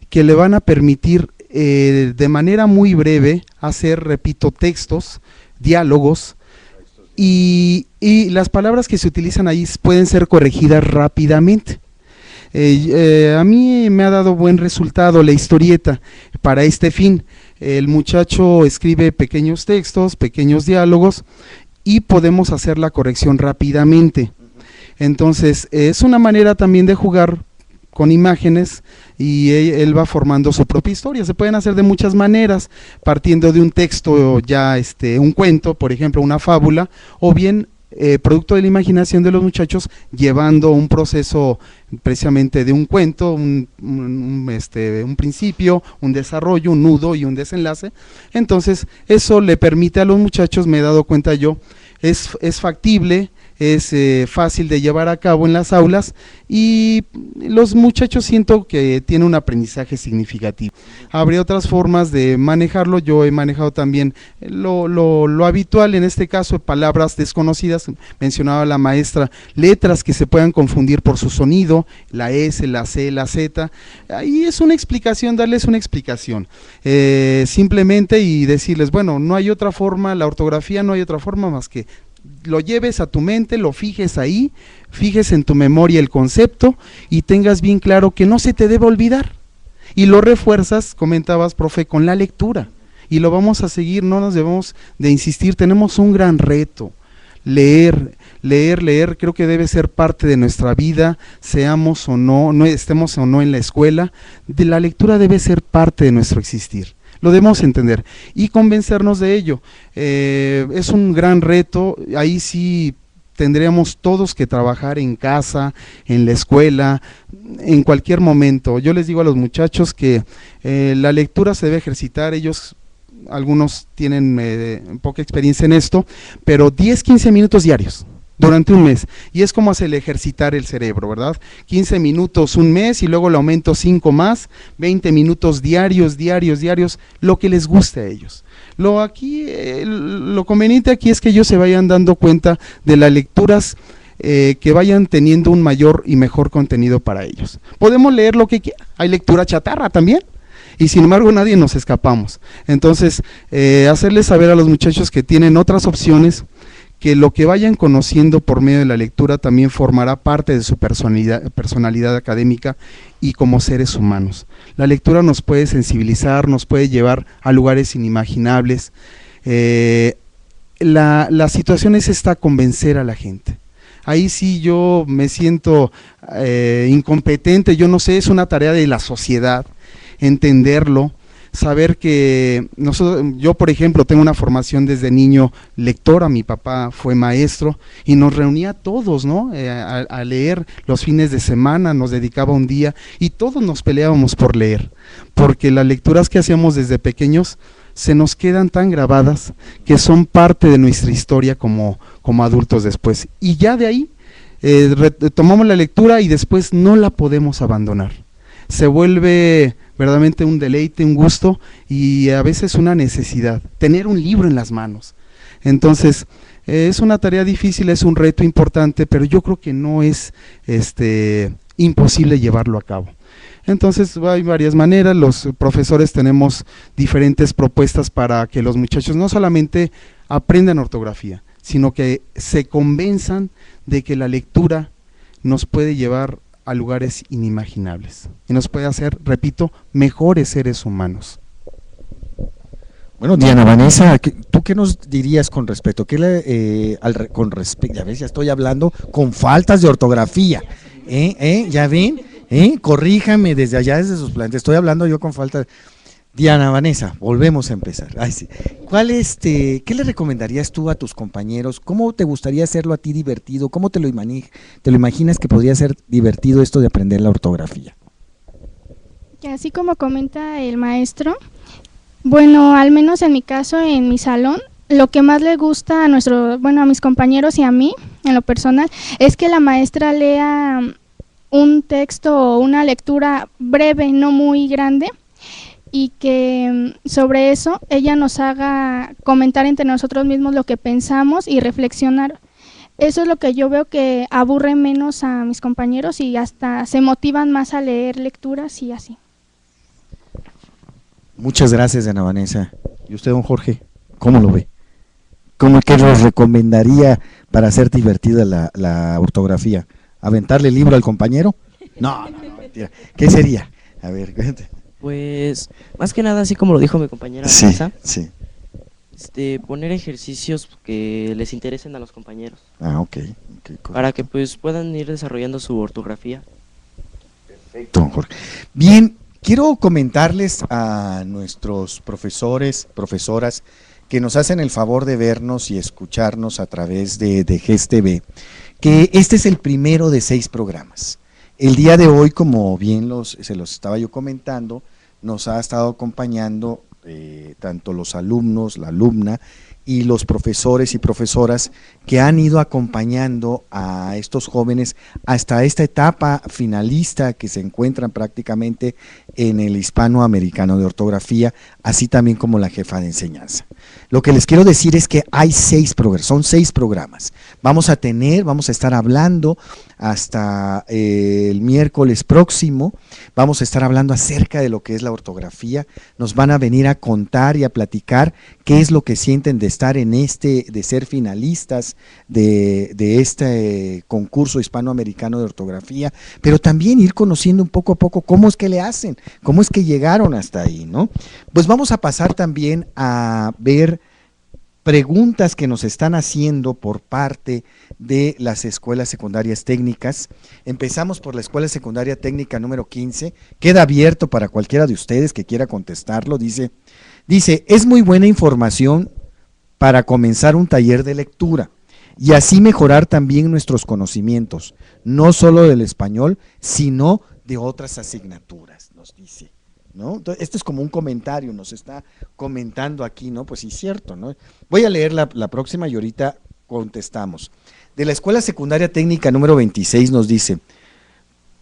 [SPEAKER 6] que le van a permitir de manera muy breve hacer, repito, textos, diálogos, y las palabras que se utilizan ahí pueden ser corregidas rápidamente. A mí me ha dado buen resultado la historieta para este fin. El muchacho escribe pequeños textos, pequeños diálogos y podemos hacer la corrección rápidamente. Entonces es una manera también de jugar con imágenes y él va formando su propia historia. Se pueden hacer de muchas maneras, partiendo de un texto ya un cuento, por ejemplo, una fábula, o bien producto de la imaginación de los muchachos, llevando un proceso precisamente de un cuento, un principio, un desarrollo, un nudo y un desenlace. Entonces eso le permite a los muchachos, me he dado cuenta yo, es factible, es fácil de llevar a cabo en las aulas y los muchachos siento que tienen un aprendizaje significativo. Habría otras formas de manejarlo. Yo he manejado también lo habitual, en este caso palabras desconocidas, mencionaba la maestra, letras que se puedan confundir por su sonido, la S, la C, la Z, ahí es una explicación, darles una explicación, simplemente, y decirles, bueno, no hay otra forma, la ortografía no hay otra forma más que lo lleves a tu mente, lo fijes ahí, fijes en tu memoria el concepto y tengas bien claro que no se te debe olvidar. Y lo refuerzas, comentabas, profe, con la lectura. Y lo vamos a seguir, no nos debemos de insistir, tenemos un gran reto. Leer, creo que debe ser parte de nuestra vida, seamos o no estemos o no en la escuela, la lectura debe ser parte de nuestro existir. Lo debemos entender y convencernos de ello. Es un gran reto, ahí sí tendríamos todos que trabajar en casa, en la escuela, en cualquier momento. Yo les digo a los muchachos que la lectura se debe ejercitar, ellos, algunos tienen poca experiencia en esto, pero 10-15 minutos diarios. Durante un mes, y es como hacer ejercitar el cerebro, ¿verdad? 15 minutos un mes y luego le aumento 5 más, 20 minutos diarios, lo que les guste a ellos. Lo conveniente aquí es que ellos se vayan dando cuenta de las lecturas que vayan teniendo un mayor y mejor contenido para ellos. Podemos leer lo que quieran, hay lectura chatarra también, y sin embargo nadie nos escapamos. Entonces, hacerles saber a los muchachos que tienen otras opciones, que lo que vayan conociendo por medio de la lectura también formará parte de su personalidad académica y como seres humanos. La lectura nos puede sensibilizar, nos puede llevar a lugares inimaginables. La situación es esta, convencer a la gente. Ahí sí yo me siento incompetente, yo no sé, es una tarea de la sociedad entenderlo. Saber que yo por ejemplo tengo una formación desde niño lectora, mi papá fue maestro y nos reunía a todos, ¿no? A leer los fines de semana, nos dedicaba un día y todos nos peleábamos por leer, porque las lecturas que hacíamos desde pequeños se nos quedan tan grabadas que son parte de nuestra historia como adultos después, y ya de ahí tomamos la lectura y después no la podemos abandonar. Se vuelve verdaderamente un deleite, un gusto y a veces una necesidad, tener un libro en las manos. Entonces, es una tarea difícil, es un reto importante, pero yo creo que no es imposible llevarlo a cabo. Entonces, hay varias maneras, los profesores tenemos diferentes propuestas para que los muchachos no solamente aprendan ortografía, sino que se convenzan de que la lectura nos puede llevar a lugares inimaginables y nos puede hacer, repito, mejores seres humanos.
[SPEAKER 1] Bueno, Diana Vanessa, ¿tú qué nos dirías con respecto? Con respecto, ya ves, ya estoy hablando con faltas de ortografía, ¿ya ven? Corríjame desde allá, desde sus plantas, estoy hablando yo con faltas. Diana Vanessa, volvemos a empezar. Ay, sí. ¿Qué le recomendarías tú a tus compañeros? ¿Cómo te gustaría hacerlo a ti divertido? ¿Cómo te lo imaginas que podría ser divertido esto de aprender la ortografía?
[SPEAKER 5] Que así como comenta el maestro, bueno, al menos en mi caso, en mi salón, lo que más le gusta a mis compañeros y a mí, en lo personal, es que la maestra lea un texto o una lectura breve, no muy grande, y que sobre eso ella nos haga comentar entre nosotros mismos lo que pensamos y reflexionar. Eso es lo que yo veo que aburre menos a mis compañeros y hasta se motivan más a leer lecturas y así.
[SPEAKER 1] Muchas gracias, Ana Vanessa. ¿Y usted, don Jorge, cómo lo ve? ¿Cómo que nos recomendaría para hacer divertida la ortografía? ¿Aventarle el libro al compañero? No, mentira. ¿Qué sería? A ver, cuéntame.
[SPEAKER 7] Pues, más que nada, así como lo dijo mi compañera Vanessa, poner ejercicios que les interesen a los compañeros.
[SPEAKER 1] Ok.
[SPEAKER 7] Para que pues puedan ir desarrollando su ortografía.
[SPEAKER 1] Perfecto, Jorge. Bien, quiero comentarles a nuestros profesores, profesoras, que nos hacen el favor de vernos y escucharnos a través de GES TV, que este es el primero de 6 programas. El día de hoy, como bien se los estaba yo comentando, nos ha estado acompañando tanto los alumnos, la alumna y los profesores y profesoras que han ido acompañando a estos jóvenes hasta esta etapa finalista que se encuentran prácticamente en el hispanoamericano de ortografía, así también como la jefa de enseñanza. Lo que les quiero decir es que hay 6 programas, son 6 programas. Vamos a estar hablando hasta el miércoles próximo, vamos a estar hablando acerca de lo que es la ortografía, nos van a venir a contar y a platicar qué es lo que sienten de estar de ser finalistas de este concurso hispanoamericano de ortografía, pero también ir conociendo un poco a poco cómo es que le hacen, cómo es que llegaron hasta ahí, ¿no? Pues vamos a pasar también a ver preguntas que nos están haciendo por parte de las escuelas secundarias técnicas. Empezamos por la escuela secundaria técnica número 15, queda abierto para cualquiera de ustedes que quiera contestarlo. Dice, es muy buena información para comenzar un taller de lectura y así mejorar también nuestros conocimientos, no solo del español, sino de otras asignaturas, nos dice, ¿no? Entonces, esto es como un comentario, nos está comentando aquí, ¿no? Pues sí, cierto, ¿no? Voy a leer la próxima y ahorita contestamos. De la escuela secundaria técnica número 26 nos dice,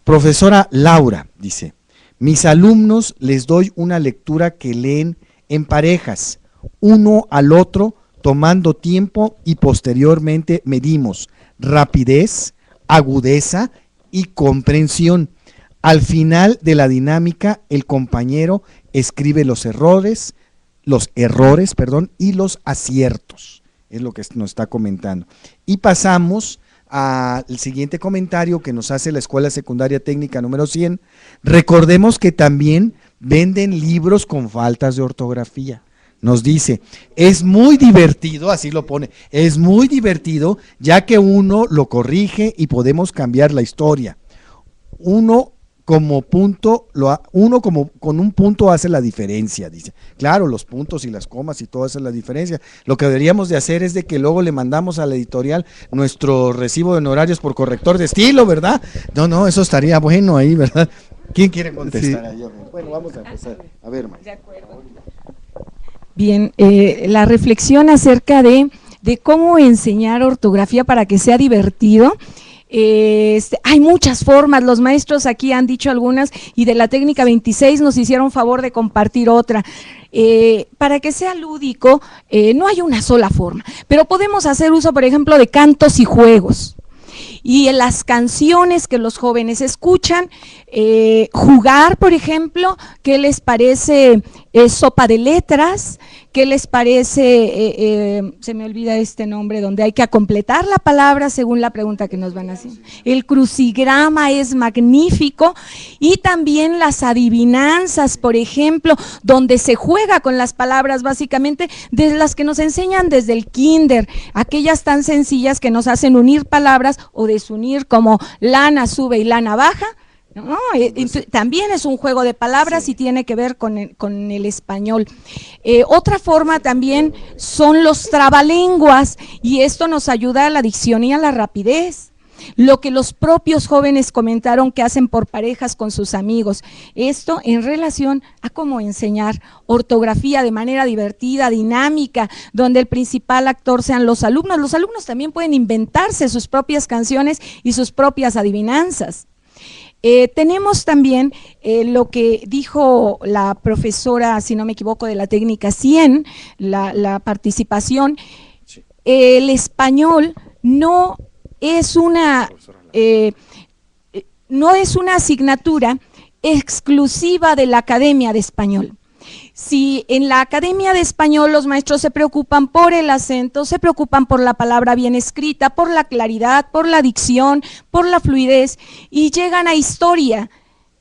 [SPEAKER 1] profesora Laura, dice, mis alumnos les doy una lectura que leen en parejas, uno al otro, tomando tiempo y posteriormente medimos rapidez, agudeza y comprensión. Al final de la dinámica, el compañero escribe los errores, y los aciertos, es lo que nos está comentando. Y pasamos al siguiente comentario que nos hace la escuela secundaria técnica número 100. Recordemos que también venden libros con faltas de ortografía. Nos dice, es muy divertido, así lo pone, es muy divertido ya que uno lo corrige y podemos cambiar la historia. Uno con un punto hace la diferencia, dice. Claro, los puntos y las comas y todo hacen la diferencia. Lo que deberíamos de hacer es de que luego le mandamos a la editorial nuestro recibo de honorarios por corrector de estilo, ¿verdad? No, eso estaría bueno ahí, ¿verdad? ¿Quién quiere contestar? Sí. Bueno, vamos a empezar. A ver, María. De acuerdo.
[SPEAKER 8] Bien, la reflexión acerca de cómo enseñar ortografía para que sea divertido. Hay muchas formas, los maestros aquí han dicho algunas y de la técnica 26 nos hicieron favor de compartir otra. Para que sea lúdico, no hay una sola forma, pero podemos hacer uso, por ejemplo, de cantos y juegos. Y en las canciones que los jóvenes escuchan, jugar, por ejemplo, ¿qué les parece sopa de letras? ¿Qué les parece? Se me olvida este nombre, donde hay que completar la palabra según la pregunta que nos van a hacer. El crucigrama es magnífico, y también las adivinanzas, por ejemplo, donde se juega con las palabras, básicamente, de las que nos enseñan desde el kinder, aquellas tan sencillas que nos hacen unir palabras o desunir, como lana sube y lana baja. No, también es un juego de palabras, sí, y tiene que ver con el español. Otra forma también son los trabalenguas, y esto nos ayuda a la dicción y a la rapidez. Lo que los propios jóvenes comentaron que hacen por parejas con sus amigos, esto en relación a cómo enseñar ortografía de manera divertida, dinámica, donde el principal actor sean los alumnos. Los alumnos también pueden inventarse sus propias canciones y sus propias adivinanzas. Tenemos también lo que dijo la profesora, si no me equivoco, de la técnica 100, la participación. El español no es una asignatura exclusiva de la Academia de Español. Si en la Academia de Español los maestros se preocupan por el acento, se preocupan por la palabra bien escrita, por la claridad, por la dicción, por la fluidez, y llegan a historia,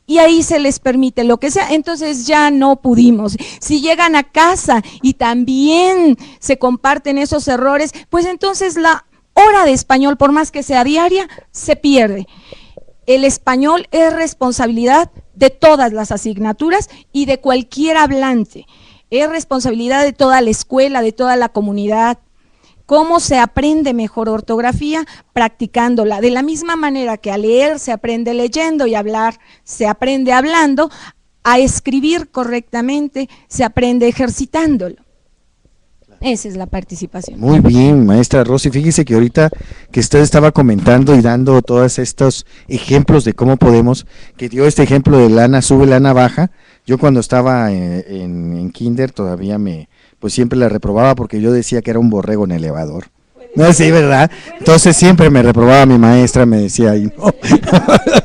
[SPEAKER 8] y ahí se les permite lo que sea, entonces ya no pudimos. Si llegan a casa y también se comparten esos errores, pues entonces la hora de español, por más que sea diaria, se pierde. El español es responsabilidad de todas las asignaturas y de cualquier hablante. Es responsabilidad de toda la escuela, de toda la comunidad. ¿Cómo se aprende mejor ortografía? Practicándola. De la misma manera que a leer se aprende leyendo y a hablar se aprende hablando, a escribir correctamente se aprende ejercitándolo. Esa es la participación.
[SPEAKER 1] Muy bien, maestra Rosy. Fíjese que ahorita que usted estaba comentando y dando todos estos ejemplos de cómo podemos, que dio este ejemplo de lana sube, lana baja. Yo cuando estaba en kinder todavía pues siempre la reprobaba porque yo decía que era un borrego en elevador. No, sí, ¿verdad? Entonces siempre me reprobaba mi maestra, me decía ahí, no.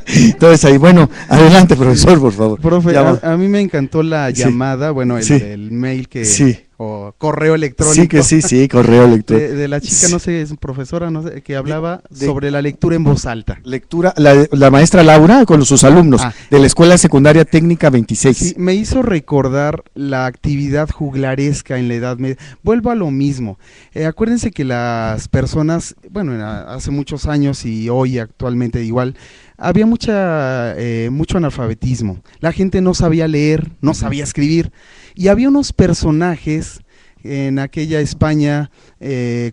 [SPEAKER 1] Entonces ahí, bueno, adelante, profesor, por favor.
[SPEAKER 6] Profe, a mí me encantó la llamada, bueno, el mail que, o correo electrónico.
[SPEAKER 1] Sí, correo electrónico.
[SPEAKER 6] De la chica, no sé, es profesora, no sé, que hablaba sobre la lectura en voz alta.
[SPEAKER 1] Lectura, la maestra Laura con sus alumnos de la Escuela Secundaria Técnica 26.
[SPEAKER 6] Sí, me hizo recordar la actividad juglaresca en la Edad Media. Vuelvo a lo mismo. Acuérdense que las personas, bueno, hace muchos años y hoy actualmente igual, había mucho analfabetismo. La gente no sabía leer, no sabía escribir, y había unos personajes en aquella España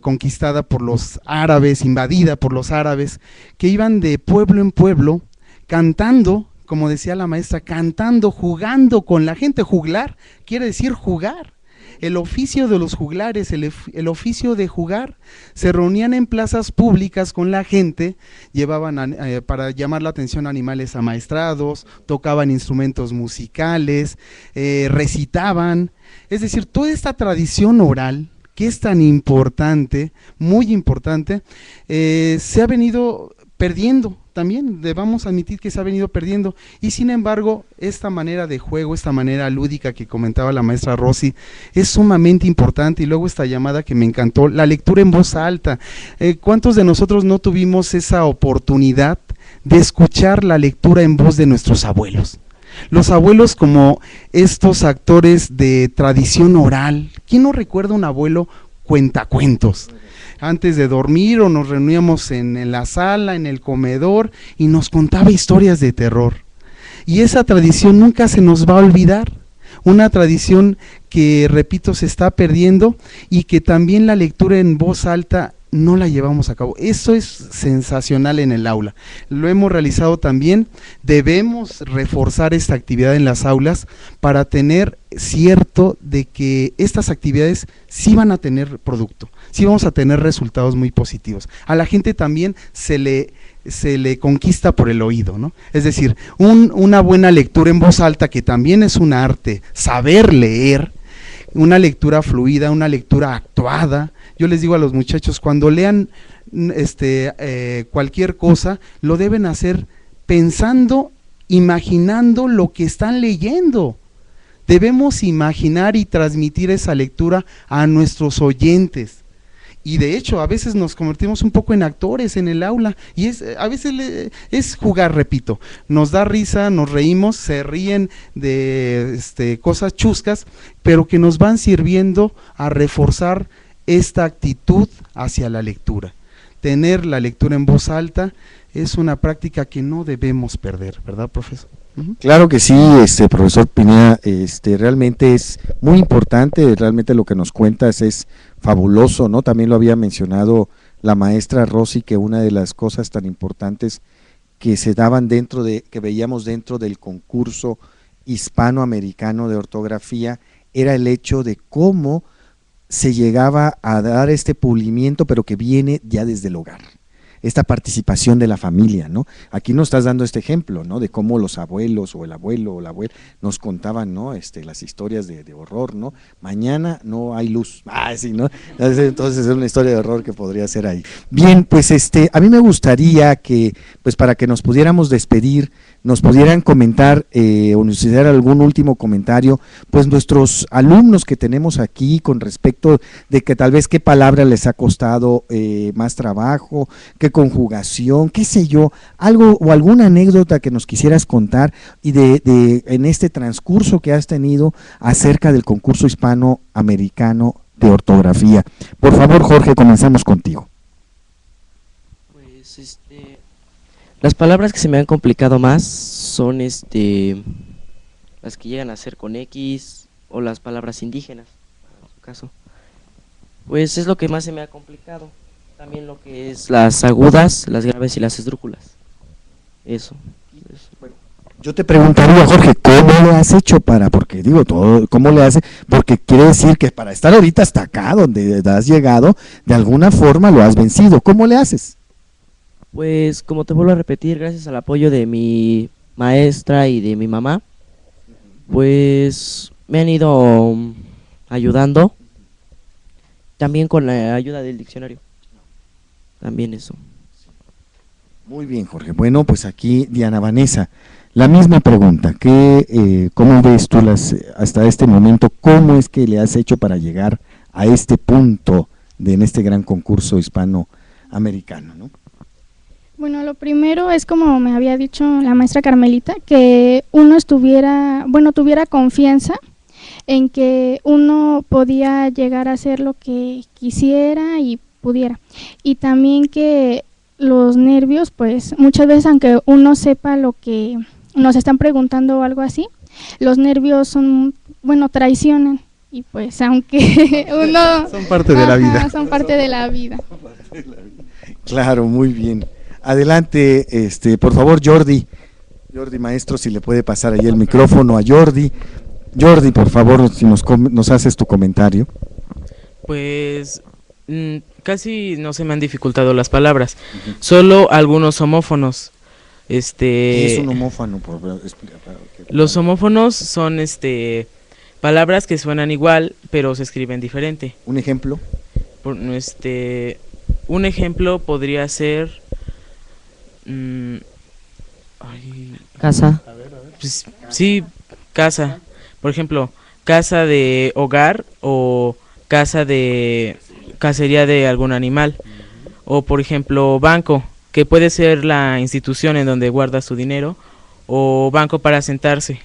[SPEAKER 6] conquistada por los árabes, invadida por los árabes, que iban de pueblo en pueblo cantando, como decía la maestra, cantando, jugando con la gente. Juglar quiere decir jugar. El oficio de los juglares, el oficio de jugar, se reunían en plazas públicas con la gente, llevaban para llamar la atención animales amaestrados, tocaban instrumentos musicales, recitaban, es decir, toda esta tradición oral que es tan importante, muy importante, se ha venido perdiendo. También debamos admitir que se ha venido perdiendo, y sin embargo esta manera de juego, esta manera lúdica que comentaba la maestra Rosy es sumamente importante. Y luego esta llamada que me encantó, la lectura en voz alta. ¿Cuántos de nosotros no tuvimos esa oportunidad de escuchar la lectura en voz de nuestros abuelos? Los abuelos como estos actores de tradición oral. ¿Quién no recuerda un abuelo cuentacuentos? Antes de dormir, o nos reuníamos en la sala, en el comedor, y nos contaba historias de terror. Y esa tradición nunca se nos va a olvidar. Una tradición que, repito, se está perdiendo, y que también la lectura en voz alta no la llevamos a cabo. Eso es sensacional en el aula. Lo hemos realizado también. Debemos reforzar esta actividad en las aulas para tener cierto de que estas actividades sí van a tener producto, sí vamos a tener resultados muy positivos. A la gente también se le conquista por el oído, ¿no? Es decir, una buena lectura en voz alta, que también es un arte, saber leer, una lectura fluida, una lectura actuada. Yo les digo a los muchachos, cuando lean cualquier cosa, lo deben hacer pensando, imaginando lo que están leyendo. debemos imaginar y transmitir esa lectura a nuestros oyentes. Y de hecho, a veces nos convertimos un poco en actores en el aula, y a veces es jugar, repito, nos da risa, nos reímos, se ríen de cosas chuscas, pero que nos van sirviendo a reforzar esta actitud hacia la lectura. Tener la lectura en voz alta es una práctica que no debemos perder, ¿verdad, profesor?
[SPEAKER 1] Claro que sí, profesor Pineda, realmente es muy importante, realmente lo que nos cuentas es fabuloso, ¿no? También lo había mencionado la maestra Rosy, que una de las cosas tan importantes que se daban que veíamos dentro del concurso hispanoamericano de ortografía, era el hecho de cómo se llegaba a dar este pulimiento, pero que viene ya desde el hogar. Esta participación de la familia, ¿no? Aquí nos estás dando este ejemplo, ¿no? De cómo los abuelos o el abuelo o la abuela nos contaban, ¿no? Las historias de horror, ¿no? Mañana no hay luz. Sí, ¿no? Entonces es una historia de horror que podría ser ahí. Bien, pues a mí me gustaría que, pues para que nos pudiéramos despedir, nos pudieran comentar o nos hicieran algún último comentario, pues nuestros alumnos que tenemos aquí con respecto de que tal vez qué palabra les ha costado más trabajo, qué conjugación, qué sé yo, algo o alguna anécdota que nos quisieras contar y en este transcurso que has tenido acerca del concurso hispanoamericano de ortografía. Por favor, Jorge, comenzamos contigo.
[SPEAKER 7] Pues las palabras que se me han complicado más son las que llegan a ser con X o las palabras indígenas, en su caso. Pues es lo que más se me ha complicado. También lo que es las agudas, las graves y las esdrújulas. Eso.
[SPEAKER 1] Bueno, yo te preguntaría, Jorge, ¿cómo le has hecho porque digo todo, cómo le hace? Porque quiere decir que para estar ahorita hasta acá, donde has llegado, de alguna forma lo has vencido. ¿Cómo le haces?
[SPEAKER 7] Pues como te vuelvo a repetir, gracias al apoyo de mi maestra y de mi mamá, pues me han ido ayudando, también con la ayuda del diccionario, también eso.
[SPEAKER 1] Muy bien, Jorge. Bueno, pues aquí Diana Vanessa, la misma pregunta, ¿cómo ves tú hasta este momento, cómo es que le has hecho para llegar a este punto en este gran concurso hispanoamericano, ¿no?
[SPEAKER 5] Bueno, lo primero es, como me había dicho la maestra Carmelita, que uno tuviera confianza en que uno podía llegar a hacer lo que quisiera y pudiera. Y también que los nervios, pues muchas veces, aunque uno sepa lo que nos están preguntando o algo así, los nervios traicionan. Y pues aunque uno...
[SPEAKER 6] son parte de la vida.
[SPEAKER 5] Son parte de la vida.
[SPEAKER 1] Claro, muy bien. Adelante, por favor, Jordi, maestro, si le puede pasar ahí el micrófono a Jordi. Jordi, por favor, si nos haces tu comentario.
[SPEAKER 3] Pues casi no se me han dificultado las palabras, solo algunos homófonos.
[SPEAKER 1] ¿Qué es un homófono?
[SPEAKER 3] Los homófonos son palabras que suenan igual, pero se escriben diferente.
[SPEAKER 1] ¿Un ejemplo?
[SPEAKER 3] Un ejemplo podría ser
[SPEAKER 7] casa.
[SPEAKER 3] Pues, sí, casa. Por ejemplo, casa de hogar o cacería de algún animal. O por ejemplo, banco, que puede ser la institución en donde guarda su dinero, o banco para sentarse.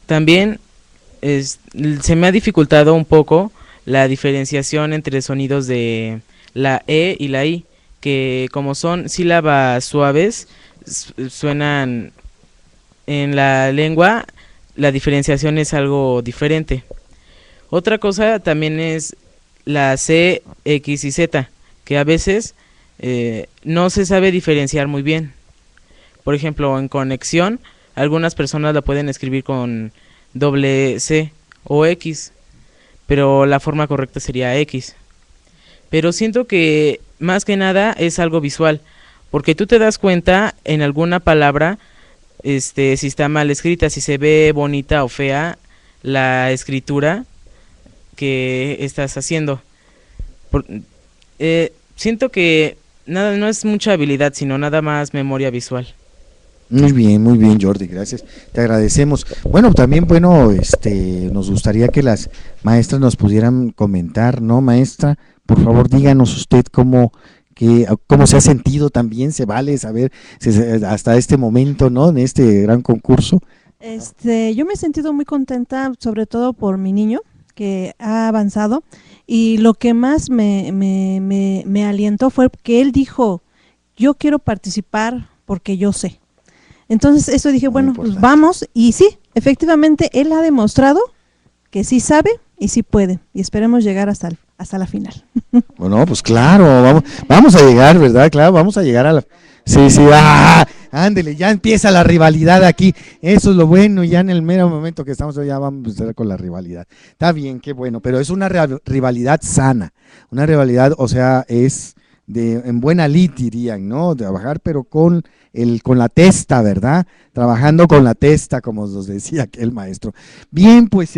[SPEAKER 3] También se me ha dificultado un poco la diferenciación entre sonidos de la E y la I, que como son sílabas suaves, suenan en la lengua, la diferenciación es algo diferente. Otra cosa también es la C, X y Z, que a veces no se sabe diferenciar muy bien. Por ejemplo, en conexión, algunas personas la pueden escribir con doble C o X, pero la forma correcta sería X. Pero siento que más que nada es algo visual, porque tú te das cuenta en alguna palabra si está mal escrita, si se ve bonita o fea la escritura que estás haciendo. Siento que no es mucha habilidad, sino nada más memoria visual.
[SPEAKER 1] Muy bien, Jordi, gracias. Te agradecemos. Bueno, también, bueno, nos gustaría que las maestras nos pudieran comentar, ¿no, maestra? Por favor, díganos usted cómo se ha sentido también, se vale saber hasta este momento, ¿no? En este gran concurso.
[SPEAKER 2] Yo me he sentido muy contenta, sobre todo por mi niño, que ha avanzado, y lo que más me alientó fue que él dijo, yo quiero participar porque yo sé. Entonces eso dije, bueno, pues vamos, y sí, efectivamente él ha demostrado que sí sabe y sí puede, y esperemos llegar hasta la final.
[SPEAKER 1] Bueno, pues claro, vamos a llegar, ¿verdad? Claro, vamos a llegar a la... Sí, ándele, ya empieza la rivalidad aquí, eso es lo bueno, ya en el mero momento que estamos, ya vamos a empezar con la rivalidad. Está bien, qué bueno, pero es una rivalidad sana, una rivalidad, o sea, es en buena lid, dirían, ¿no? Trabajar, pero con la testa, ¿verdad? Trabajando con la testa, como nos decía aquel maestro. Bien, pues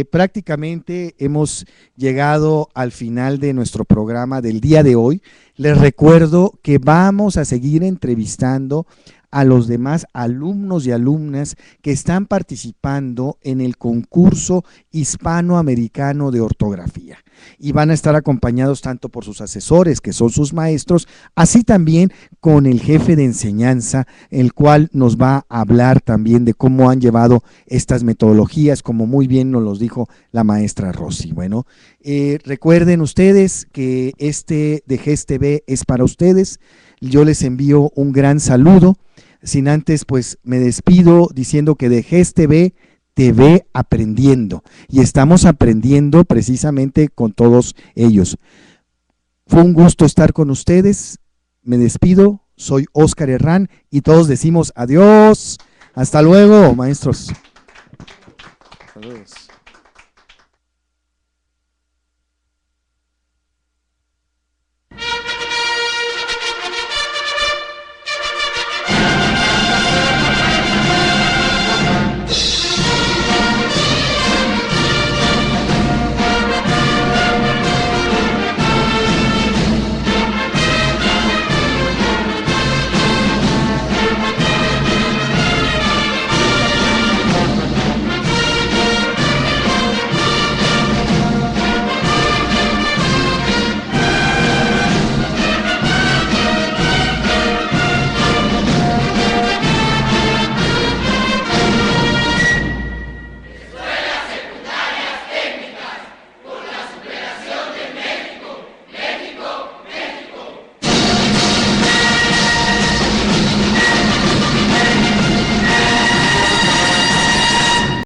[SPEAKER 1] prácticamente hemos llegado al final de nuestro programa del día de hoy. Les recuerdo que vamos a seguir entrevistando a los demás alumnos y alumnas que están participando en el concurso hispanoamericano de ortografía, y van a estar acompañados tanto por sus asesores, que son sus maestros, así también con el jefe de enseñanza, el cual nos va a hablar también de cómo han llevado estas metodologías, como muy bien nos los dijo la maestra Rosy. Bueno, recuerden ustedes que de GES TV es para ustedes. Yo les envío un gran saludo. Sin antes, pues me despido diciendo que de GES TV te ve aprendiendo, y estamos aprendiendo precisamente con todos ellos. Fue un gusto estar con ustedes, me despido, soy Óscar Herrán y todos decimos adiós, hasta luego, maestros. Saludos.